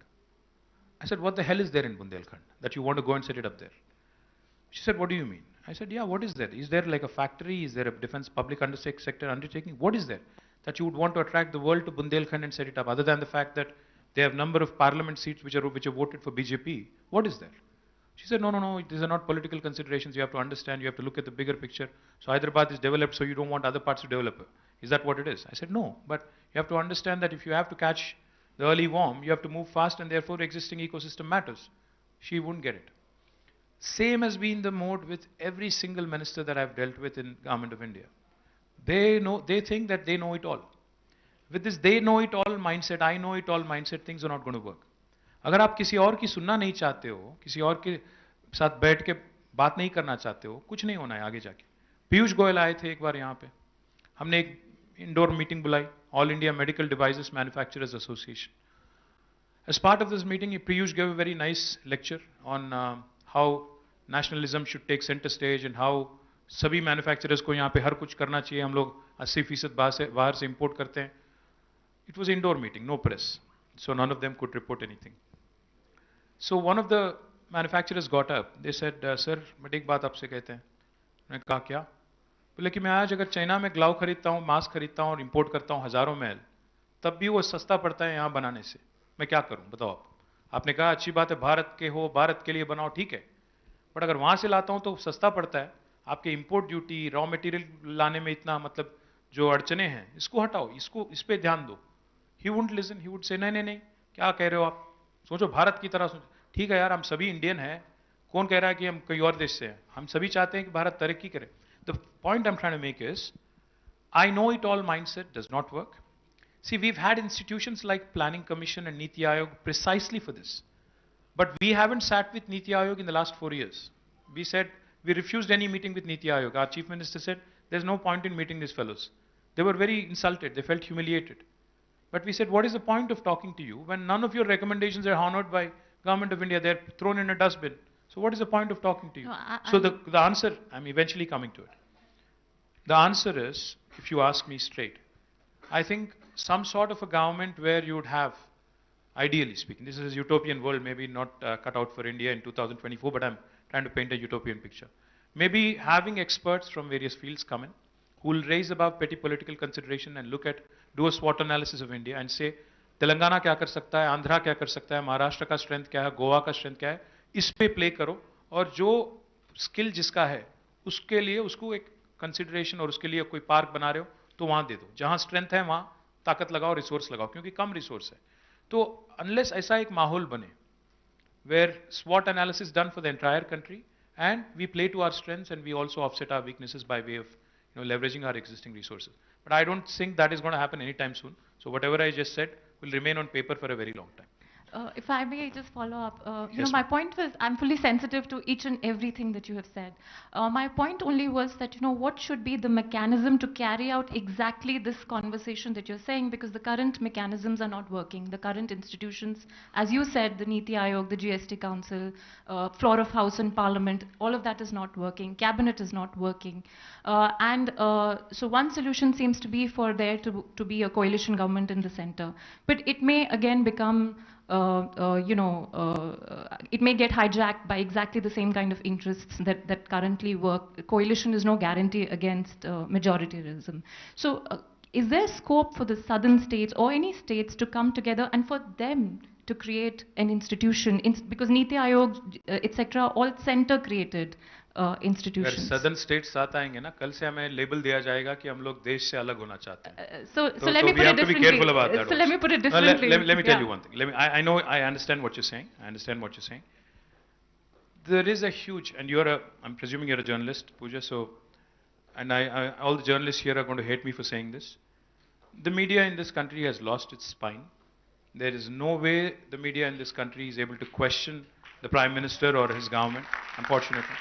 Speaker 4: I said what the hell is there in Bundelkhand that you want to go and set it up there? She said what do you mean? I said yeah, what is there? Is there like a factory? Is there a defense public sector undertaking? What is there that you would want to attract the world to Bundelkhand and set it up, other than the fact that they have number of parliament seats which are voted for BJP? What is there? She said, no, these are not political considerations. You have to understand, you have to look at the bigger picture. So Hyderabad is developed, so you don't want other parts to develop. Is that what it is? I said, no, but you have to understand that if you have to catch the early worm, you have to move fast, and therefore existing ecosystem matters. She wouldn't get it. Same has been the mode with every single minister that I've dealt with in Government of India. They think that they know it all. With this they know it all mindset, I know it all mindset, things are not going to work. अगर आप किसी और की सुनना नहीं चाहते हो, किसी और के साथ बैठ के बात नहीं करना चाहते हो, कुछ नहीं होना है आगे जाके. पीयूष गोयल आए थे एक बार यहाँ पे, हमने एक इंडोर मीटिंग बुलाई, all India medical devices manufacturers association. As part of this meeting, Piyush gave a very nice lecture on how nationalism should take center stage and how सभी मैन्युफैक्चरर्स को यहाँ पे हर कुछ करना चाहिए, हम लोग 80% बाहर से इंपोर्ट करते हैं. It was indoor meeting, no press, so none of them could report anything. So one of the manufacturers got up. They said, "Sir, मैं एक बात आपसे कहते हैं." मैंने कहा क्या? बोले कि मैं आज अगर चाइना में ग्लाव खरीदता हूँ, मास्क खरीदता हूँ और इंपोर्ट करता हूँ हजारों मैल, तब भी वो सस्ता पड़ता है यहाँ बनाने से. मैं क्या करूँ बताओ आप? आपने कहा अच्छी बात है, भारत के हो, भारत के लिए बनाओ, ठीक है, बट अगर वहाँ से लाता हूँ तो सस्ता पड़ता है. आपके इंपोर्ट ड्यूटी, रॉ मटेरियल लाने में इतना मतलब जो अड़चने हैं, इसको हटाओ, इस पे ध्यान दो. He wouldn't listen. He would say, नहीं, क्या कह रहे हो आप? सोचो भारत की तरह सोचो. ठीक है यार, हम सभी इंडियन हैं. कौन कह रहा है कि हम कोई और देश से हैं? हम सभी चाहते हैं कि भारत तरक्की करे. The point I'm trying to make is, I know it all mindset does not work. See, we've had institutions like Planning Commission and Niti Aayog precisely for this. But we haven't sat with Niti Aayog in the last 4 years. We refused any meeting with Niti Aayog. Our Chief Minister said, there's no point in meeting these fellows. They were very insulted. They felt humiliated. But we said, what is the point of talking to you when none of your recommendations are honored by Government of India? They're thrown in a dustbin. So what is the point of talking to you? No, so the answer, I'm eventually coming to it. The answer is, if you ask me straight, I think some sort of a government where you would have, ideally speaking, this is a utopian world, maybe not cut out for India in 2024, but I'm trying to paint a utopian picture. Maybe having experts from various fields come in, who will raise above petty political consideration and do a SWOT analysis of India and say, Telangana क्या कर सकता है, आंध्रा क्या कर सकता है, महाराष्ट्र का strength क्या है, गोवा का स्ट्रेंथ क्या है, इस पे प्ले करो और जो स्किल जिसका है उसके लिए उसको एक कंसिडरेशन और उसके लिए कोई पार्क बना रहे हो तो वहां दे दो. जहां स्ट्रेंथ है वहां ताकत लगाओ, रिसोर्स लगाओ, क्योंकि कम रिसोर्स है. तो अनलेस ऐसा एक माहौल बने where SWOT analysis done for the entire country and we play to our strengths and we also offset our weaknesses by way of leveraging our existing resources. But I don't think that is going to happen anytime soon. So whatever I just said will remain on paper for a very long time.
Speaker 9: If I may just follow up,
Speaker 4: Yes,
Speaker 9: my point was, I'm fully sensitive to each and everything that you have said. My point only was that, what should be the mechanism to carry out exactly this conversation that you're saying, because the current mechanisms are not working. The current institutions, as you said, the Niti Aayog, the GST Council, floor of House and Parliament, all of that is not working. Cabinet is not working. So one solution seems to be for there to be a coalition government in the center. But it may again become it may get hijacked by exactly the same kind of interests that currently work. Coalition is no guarantee against majoritarianism. So is there scope for the southern states or any states to come together and for them to create an institution, because Niti Aayog, etc., all center-created
Speaker 4: अगर
Speaker 9: institutions.
Speaker 4: Southern states साथ आएंगे ना, कल से हमें label दिया जाएगा कि हम लोग देश से अलग होना चाहते हैं.
Speaker 9: So let me
Speaker 4: we
Speaker 9: put
Speaker 4: have
Speaker 9: it
Speaker 4: to be
Speaker 9: differently.
Speaker 4: careful about that.
Speaker 9: So let me put it
Speaker 4: No,
Speaker 9: differently.
Speaker 4: let me tell you
Speaker 9: Yeah.
Speaker 4: one thing. I know, I understand what you're saying. I understand what you're saying. There is a huge, and I'm presuming you're a journalist, Pooja, so, and all the journalists here are going to hate me for saying this. The media in this country has lost its spine. There is no way the media in this country is able to question the Prime Minister or his government, unfortunately.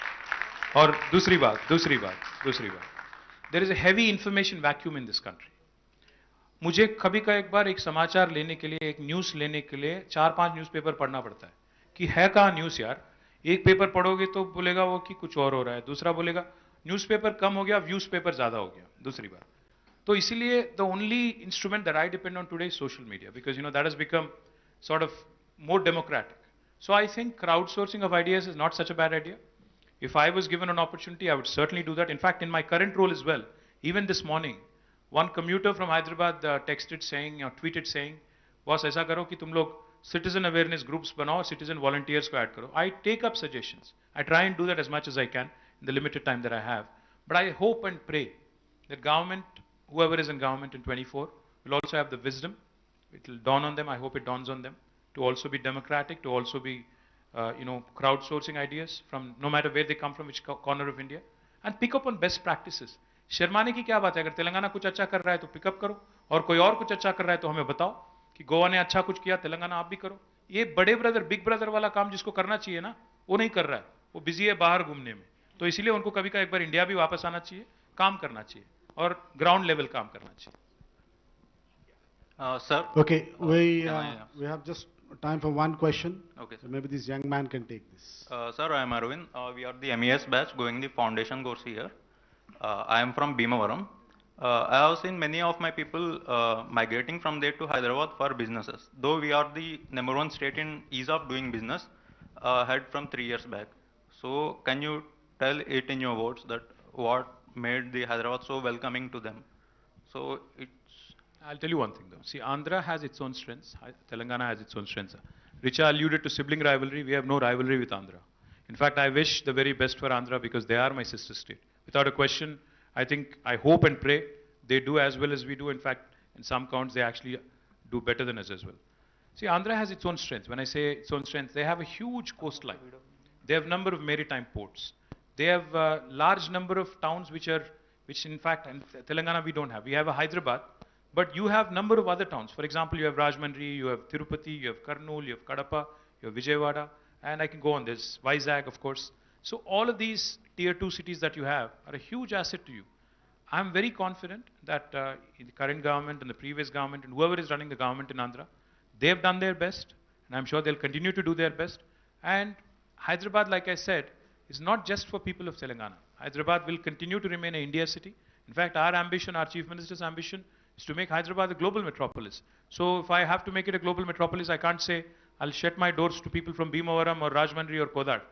Speaker 4: Or दूसरी बात. There is a heavy information vacuum in this country. मुझे कभी का एक बार एक समाचार लेने के लिए, एक न्यूज़ लेने के लिए 4-5 न्यूज़पेपर पढ़ना पड़ता है कि है कहाँ न्यूज़ यार. एक पेपर पढ़ोगे तो बोलेगा वो कि कुछ और हो रहा है, दूसरा बोलेगा न्यूज़पेपर कम हो गया, व्यूज़ पेपर ज़्यादा हो गया, दूसरी बार. तो इसीलिए the only instrument that I depend on today is social media, because that has become sort of more democratic. So I think crowdsourcing of ideas is not such a bad idea. If I was given an opportunity, I would certainly do that. In fact, in my current role as well, even this morning, one commuter from Hyderabad texted saying, or tweeted saying, boss ऐसा करो कि तुम लोग citizen awareness groups बनाओ, citizen volunteers को add करो. I take up suggestions. I try and do that as much as I can in the limited time that I have. But I hope and pray that government, whoever is in government in 24, will also have the wisdom. It will dawn on them. I hope it dawns on them to also be democratic, to also be, crowdsourcing ideas from no matter where they come from, which corner of India, and pick up on best practices. शर्माने की क्या बात है? अगर तेलंगाना कुछ अच्छा कर रहा है तो पिकअप करो, और कोई और कुछ अच्छा कर रहा है तो हमें बताओ कि गोवा ने अच्छा कुछ किया, तेलंगाना आप भी करो. ये बड़े ब्रदर, बिग ब्रदर वाला काम जिसको करना चाहिए ना, वो नहीं कर रहा है. वो बिजी है बाहर घूमने में. तो इसीलिए उनको कभी का एक बार इंडिया भी वापस आना चाहिए, काम करना चाहिए, और ग्राउंड लेवल काम करना चाहिए.
Speaker 10: Sir.
Speaker 5: Okay, we have just time for one question.
Speaker 10: Okay.
Speaker 5: So maybe this young man can take this.
Speaker 10: Sir, I am Arvind. We are the MES batch going the foundation course here. I am from Bhimavaram. I have seen many of my people migrating from there to Hyderabad for businesses. Though we are the #1 state in ease of doing business, had from 3 years back. So can you tell it in your words that what made the Hyderabad so welcoming to them? So
Speaker 4: I'll tell you one thing though. See, Andhra has its own strengths. Telangana has its own strengths. Richa alluded to sibling rivalry. We have no rivalry with Andhra. In fact, I wish the very best for Andhra because they are my sister state. Without a question, I hope and pray they do as well as we do. In fact, in some counts, they actually do better than us as well. See, Andhra has its own strengths. When I say its own strengths, they have a huge coastline. They have a number of maritime ports. They have a large number of towns which in fact, in Telangana we don't have. We have a Hyderabad, but you have number of other towns. For example, you have Rajahmundry, you have Tirupati, you have Kurnool, you have Kadapa, you have Vijayawada, and I can go on. There's Vizag, of course. So all of these tier 2 cities that you have are a huge asset to you. I'm very confident that in the current government and the previous government and whoever is running the government in Andhra, they've done their best, and I'm sure they'll continue to do their best. And Hyderabad, like I said, is not just for people of Telangana. Hyderabad will continue to remain an India city. In fact, our ambition, our Chief Minister's ambition, is to make Hyderabad a global metropolis. So if I have to make it a global metropolis, I can't say I'll shut my doors to people from Bhimavaram or Rajahmundry or Kodad.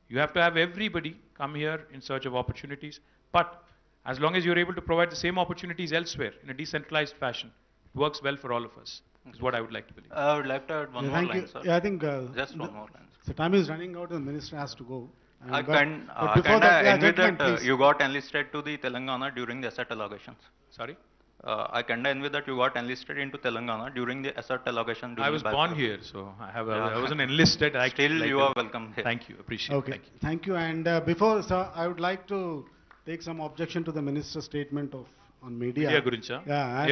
Speaker 4: You have to have everybody come here in search of opportunities. But as long as you're able to provide the same opportunities elsewhere in a decentralized fashion, it works well for all of us, is what I would like to believe.
Speaker 10: I would like to add one more line, sir.
Speaker 5: Yeah, I think
Speaker 10: just one more line.
Speaker 5: The time is running out, the minister has to go.
Speaker 10: But before that, that you got enlisted to the Telangana during the asset allocations.
Speaker 4: Sorry?
Speaker 10: I kinda envy that you got enlisted into Telangana during the asset allocation.
Speaker 4: I was born here, so I wasn't enlisted.
Speaker 10: Still, you are welcome here.
Speaker 4: Thank you, appreciate it.
Speaker 5: Thank you. And before, sir, I would like to take some objection to the minister's statement on media.
Speaker 4: Media gurincha?
Speaker 5: Yeah,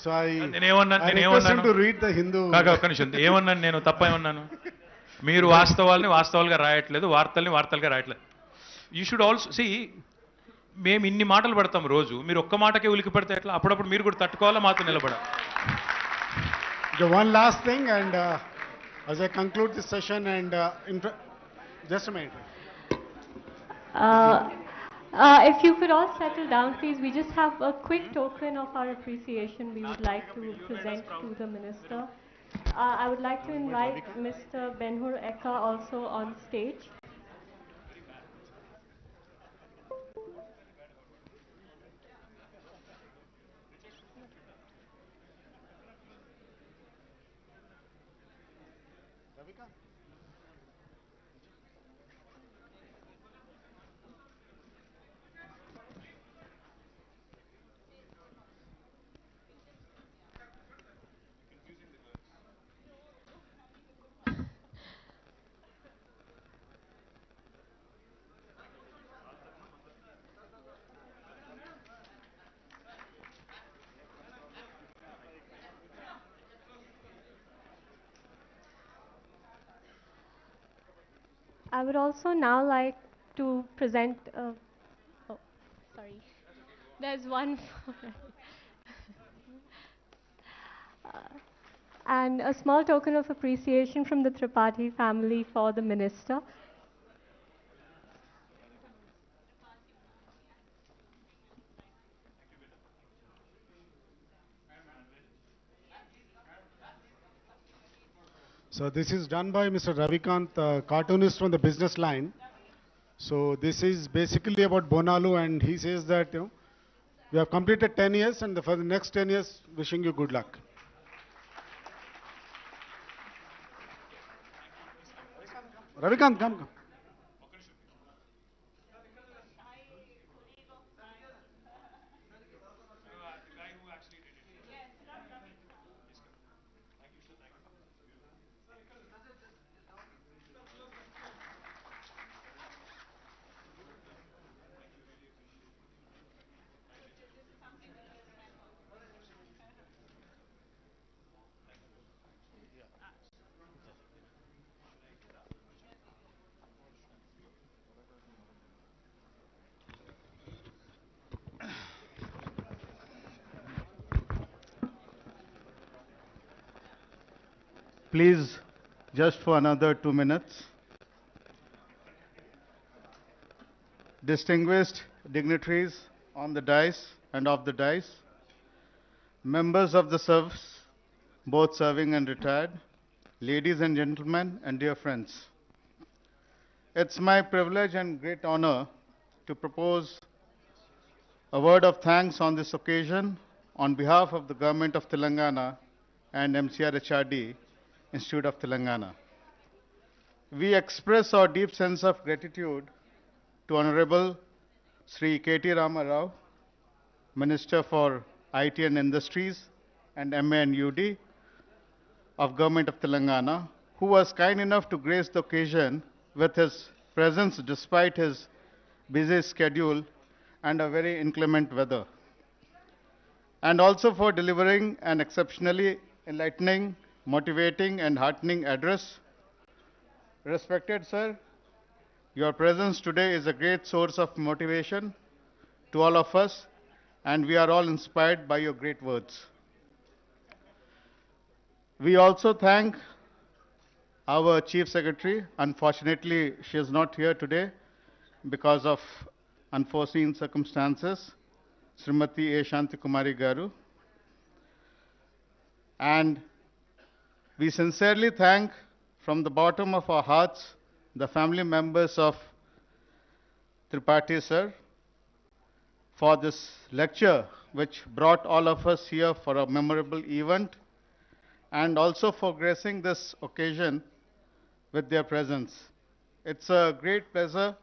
Speaker 5: so I request him to read the Hindu.
Speaker 4: ఏమన్నాను నేను తప్ప ఏమన్నాను మీరు వాస్తవాల్ని వాస్తవాలుగా రాయట్లేదు వార్తల్ని వార్తలుగా రాయట్లేదు you should also see మేము ఇన్ని మాటలు పడతాం రోజు మీరు ఒక్క మాటకే ఉలికి పడితే ఎట్లా అప్పుడప్పుడు మీరు కూడా తట్టుకోవాలా మాతో నిలబడాలి
Speaker 5: One last thing, and as I conclude this session, and just a minute.
Speaker 2: If you could all settle down, please. We just have a quick token of our appreciation we would like to present to the minister. I would like to invite Mr. Benhur Eka also on stage. I would also now like to present, oh, sorry, there's one for and a small token of appreciation from the Tripathi family for the minister.
Speaker 5: So this is done by Mr. Ravikant, cartoonist from the business line. So this is basically about Bonalu, and he says that we have completed 10 years, and for the next 10 years, wishing you good luck. Ravikant, come.
Speaker 1: Please, just for another 2 minutes. Distinguished dignitaries on the dais and off the dais, members of the service, both serving and retired, ladies and gentlemen, and dear friends. It's my privilege and great honor to propose a word of thanks on this occasion on behalf of the Government of Telangana and MCR HRD, Institute of Telangana. We express our deep sense of gratitude to Honorable Sri.KTR Rao, Minister for IT and Industries and MA and UD of Government of Telangana, who was kind enough to grace the occasion with his presence despite his busy schedule and a very inclement weather. And also for delivering an exceptionally enlightening, motivating, and heartening address. Respected sir, your presence today is a great source of motivation to all of us, and we are all inspired by your great words. We also thank our Chief Secretary. Unfortunately, she is not here today because of unforeseen circumstances, Srimati A. Shantikumari Garu. And we sincerely thank from the bottom of our hearts the family members of Tripathi sir for this lecture, which brought all of us here for a memorable event, and also for gracing this occasion with their presence. It's a great pleasure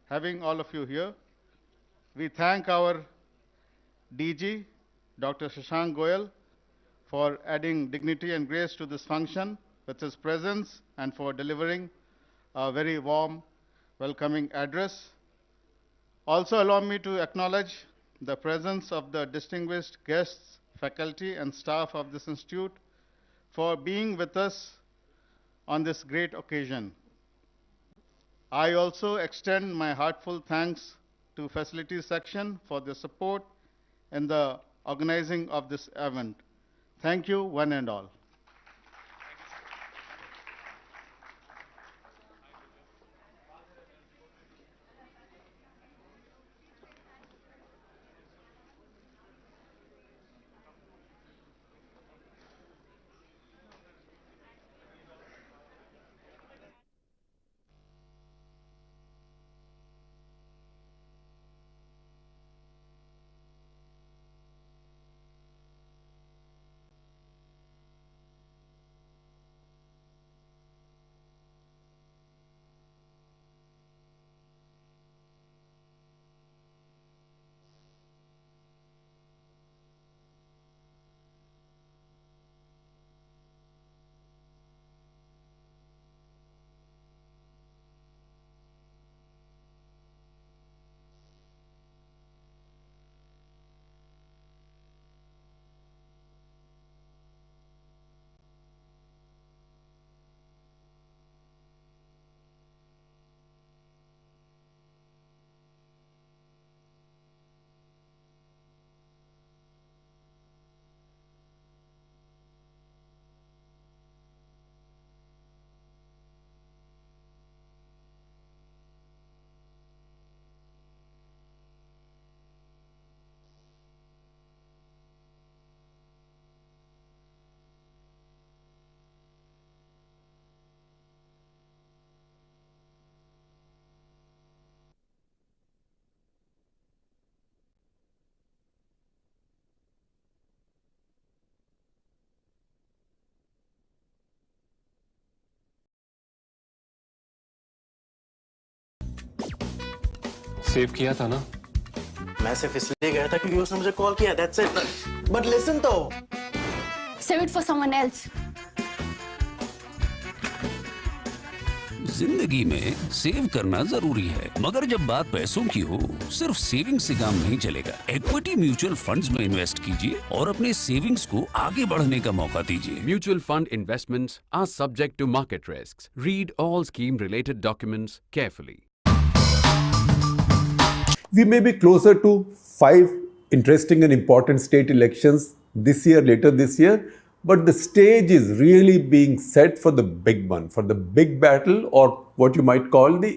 Speaker 1: having all of you here. We thank our DG, Dr. Shashank Goyal, for adding dignity and grace to this function with his presence and for delivering a very warm, welcoming address. Also allow me to acknowledge the presence of the distinguished guests, faculty, and staff of this institute for being with us on this great occasion. I also extend my heartfelt thanks to Facilities Section for their support in the organizing of this event. Thank you, one and all.
Speaker 11: Save किया था ना?
Speaker 12: मैं सिर्फ इसलिए गया था क्योंकि उसने मुझे कॉल किया, that's it. But listen तो.
Speaker 13: Save it for someone else.
Speaker 14: जिंदगी में सेव करना जरूरी है, मगर जब बात पैसों की हो, सिर्फ सेविंग से काम नहीं चलेगा। इक्विटी म्यूचुअल फंड्स में इन्वेस्ट कीजिए और अपने सेविंग्स को आगे बढ़ने का मौका दीजिए।
Speaker 15: Mutual fund investments are subject to market risks. Read all scheme-related documents carefully.
Speaker 16: We may be closer to 5 interesting and important state elections this year, later this year. But the stage is really being set for the big one, for the big battle, or what you might call the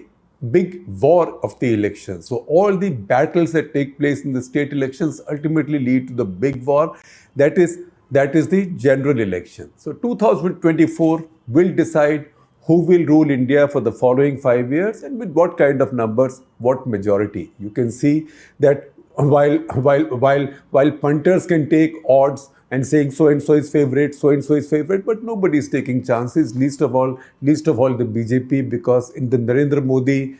Speaker 16: big war of the elections. So all the battles that take place in the state elections ultimately lead to the big war. That is the general election. So 2024 will decide who will rule India for the following 5 years and with what kind of numbers, what majority. You can see that while punters can take odds and saying so and so is favorite, but nobody is taking chances, least of all the BJP, because in the Narendra Modi,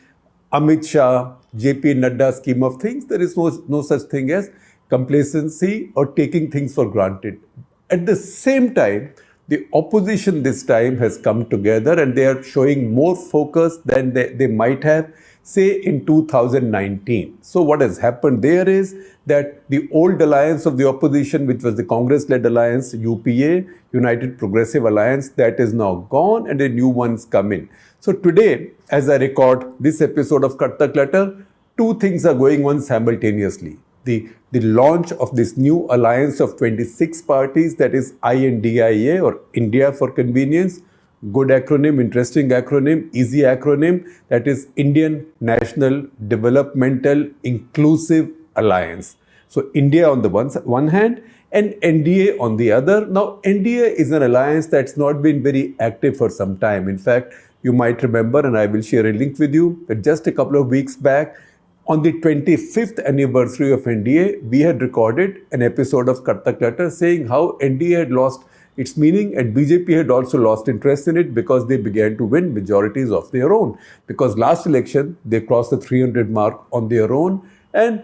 Speaker 16: Amit Shah, JP Nadda scheme of things, there is no such thing as complacency or taking things for granted. At the same time, the opposition this time has come together and they are showing more focus than they might have, say, in 2019. So what has happened there is that the old alliance of the opposition, which was the Congress-led alliance, UPA, United Progressive Alliance, that is now gone and a new one's come in. So today, as I record this episode of Cut the Clutter, two things are going on simultaneously. The launch of this new alliance of 26 parties, that is INDIA, or India for Convenience. Good acronym, interesting acronym, easy acronym, that is Indian National Developmental Inclusive Alliance. So India on the one hand and NDA on the other. Now NDA is an alliance that's not been very active for some time. In fact, you might remember, and I will share a link with you, that just a couple of weeks back, on the 25th anniversary of NDA, we had recorded an episode of Cut the Clutter saying how NDA had lost its meaning and BJP had also lost interest in it because they began to win majorities of their own. Because last election, they crossed the 300 mark on their own, and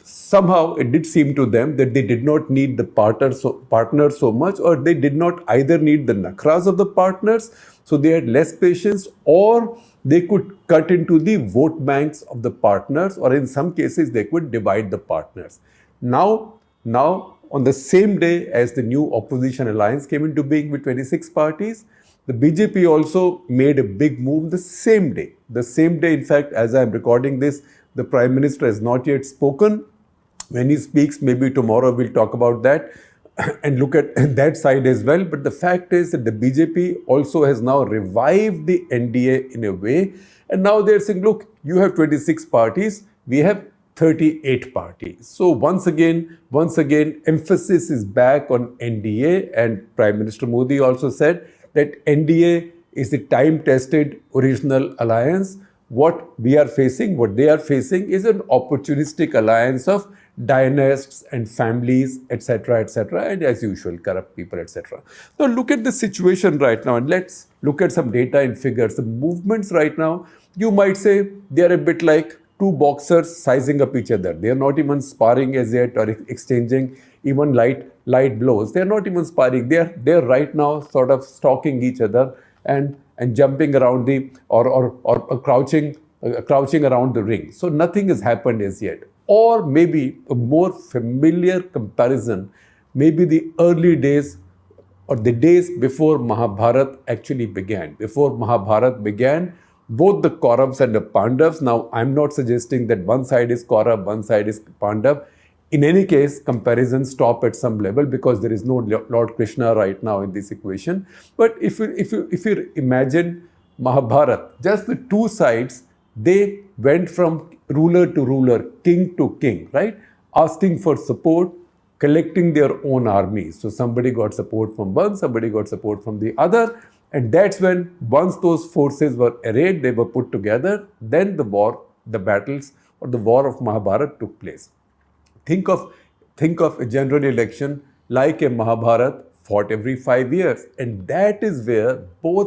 Speaker 16: somehow it did seem to them that they did not need the partners so much, or they did not either need the nakhras of the partners, so they had less patience, or they could cut into the vote banks of the partners, or in some cases they could divide the partners. Now on the same day as the new opposition alliance came into being with 26 parties, the BJP also made a big move the same day. The same day, in fact, as I am recording this, the Prime Minister has not yet spoken. When he speaks, maybe tomorrow we'll talk about that and look at that side as well. But the fact is that the BJP also has now revived the NDA in a way. And now they're saying, look, you have 26 parties, we have 38 parties. So once again, emphasis is back on NDA, and Prime Minister Modi also said that NDA is the time-tested original alliance. What they are facing is an opportunistic alliance of dynasts and families, etc., and as usual, corrupt people, etc. Now look at the situation right now, and let's look at some data and figures. The movements right now, you might say they are a bit like two boxers sizing up each other. They are not even sparring as yet or exchanging even light blows. They are not even sparring. They are right now sort of stalking each other and jumping around or crouching around the ring. So nothing has happened as yet. Or maybe a more familiar comparison, maybe the early days or the days before Mahabharata actually began. Before Mahabharata began, both the Kauravas and the Pandavas, now I'm not suggesting that one side is Kaurav, one side is Pandav. In any case, comparisons stop at some level because there is no Lord Krishna right now in this equation. But if you imagine Mahabharata, just the two sides, they went from ruler to ruler, king to king, right? Asking for support, collecting their own armies. So somebody got support from one, somebody got support from the other. And that's when, once those forces were arrayed, they were put together, then the battles or the war of Mahabharata took place. Think of a general election like a Mahabharata fought every 5 years. And that is where both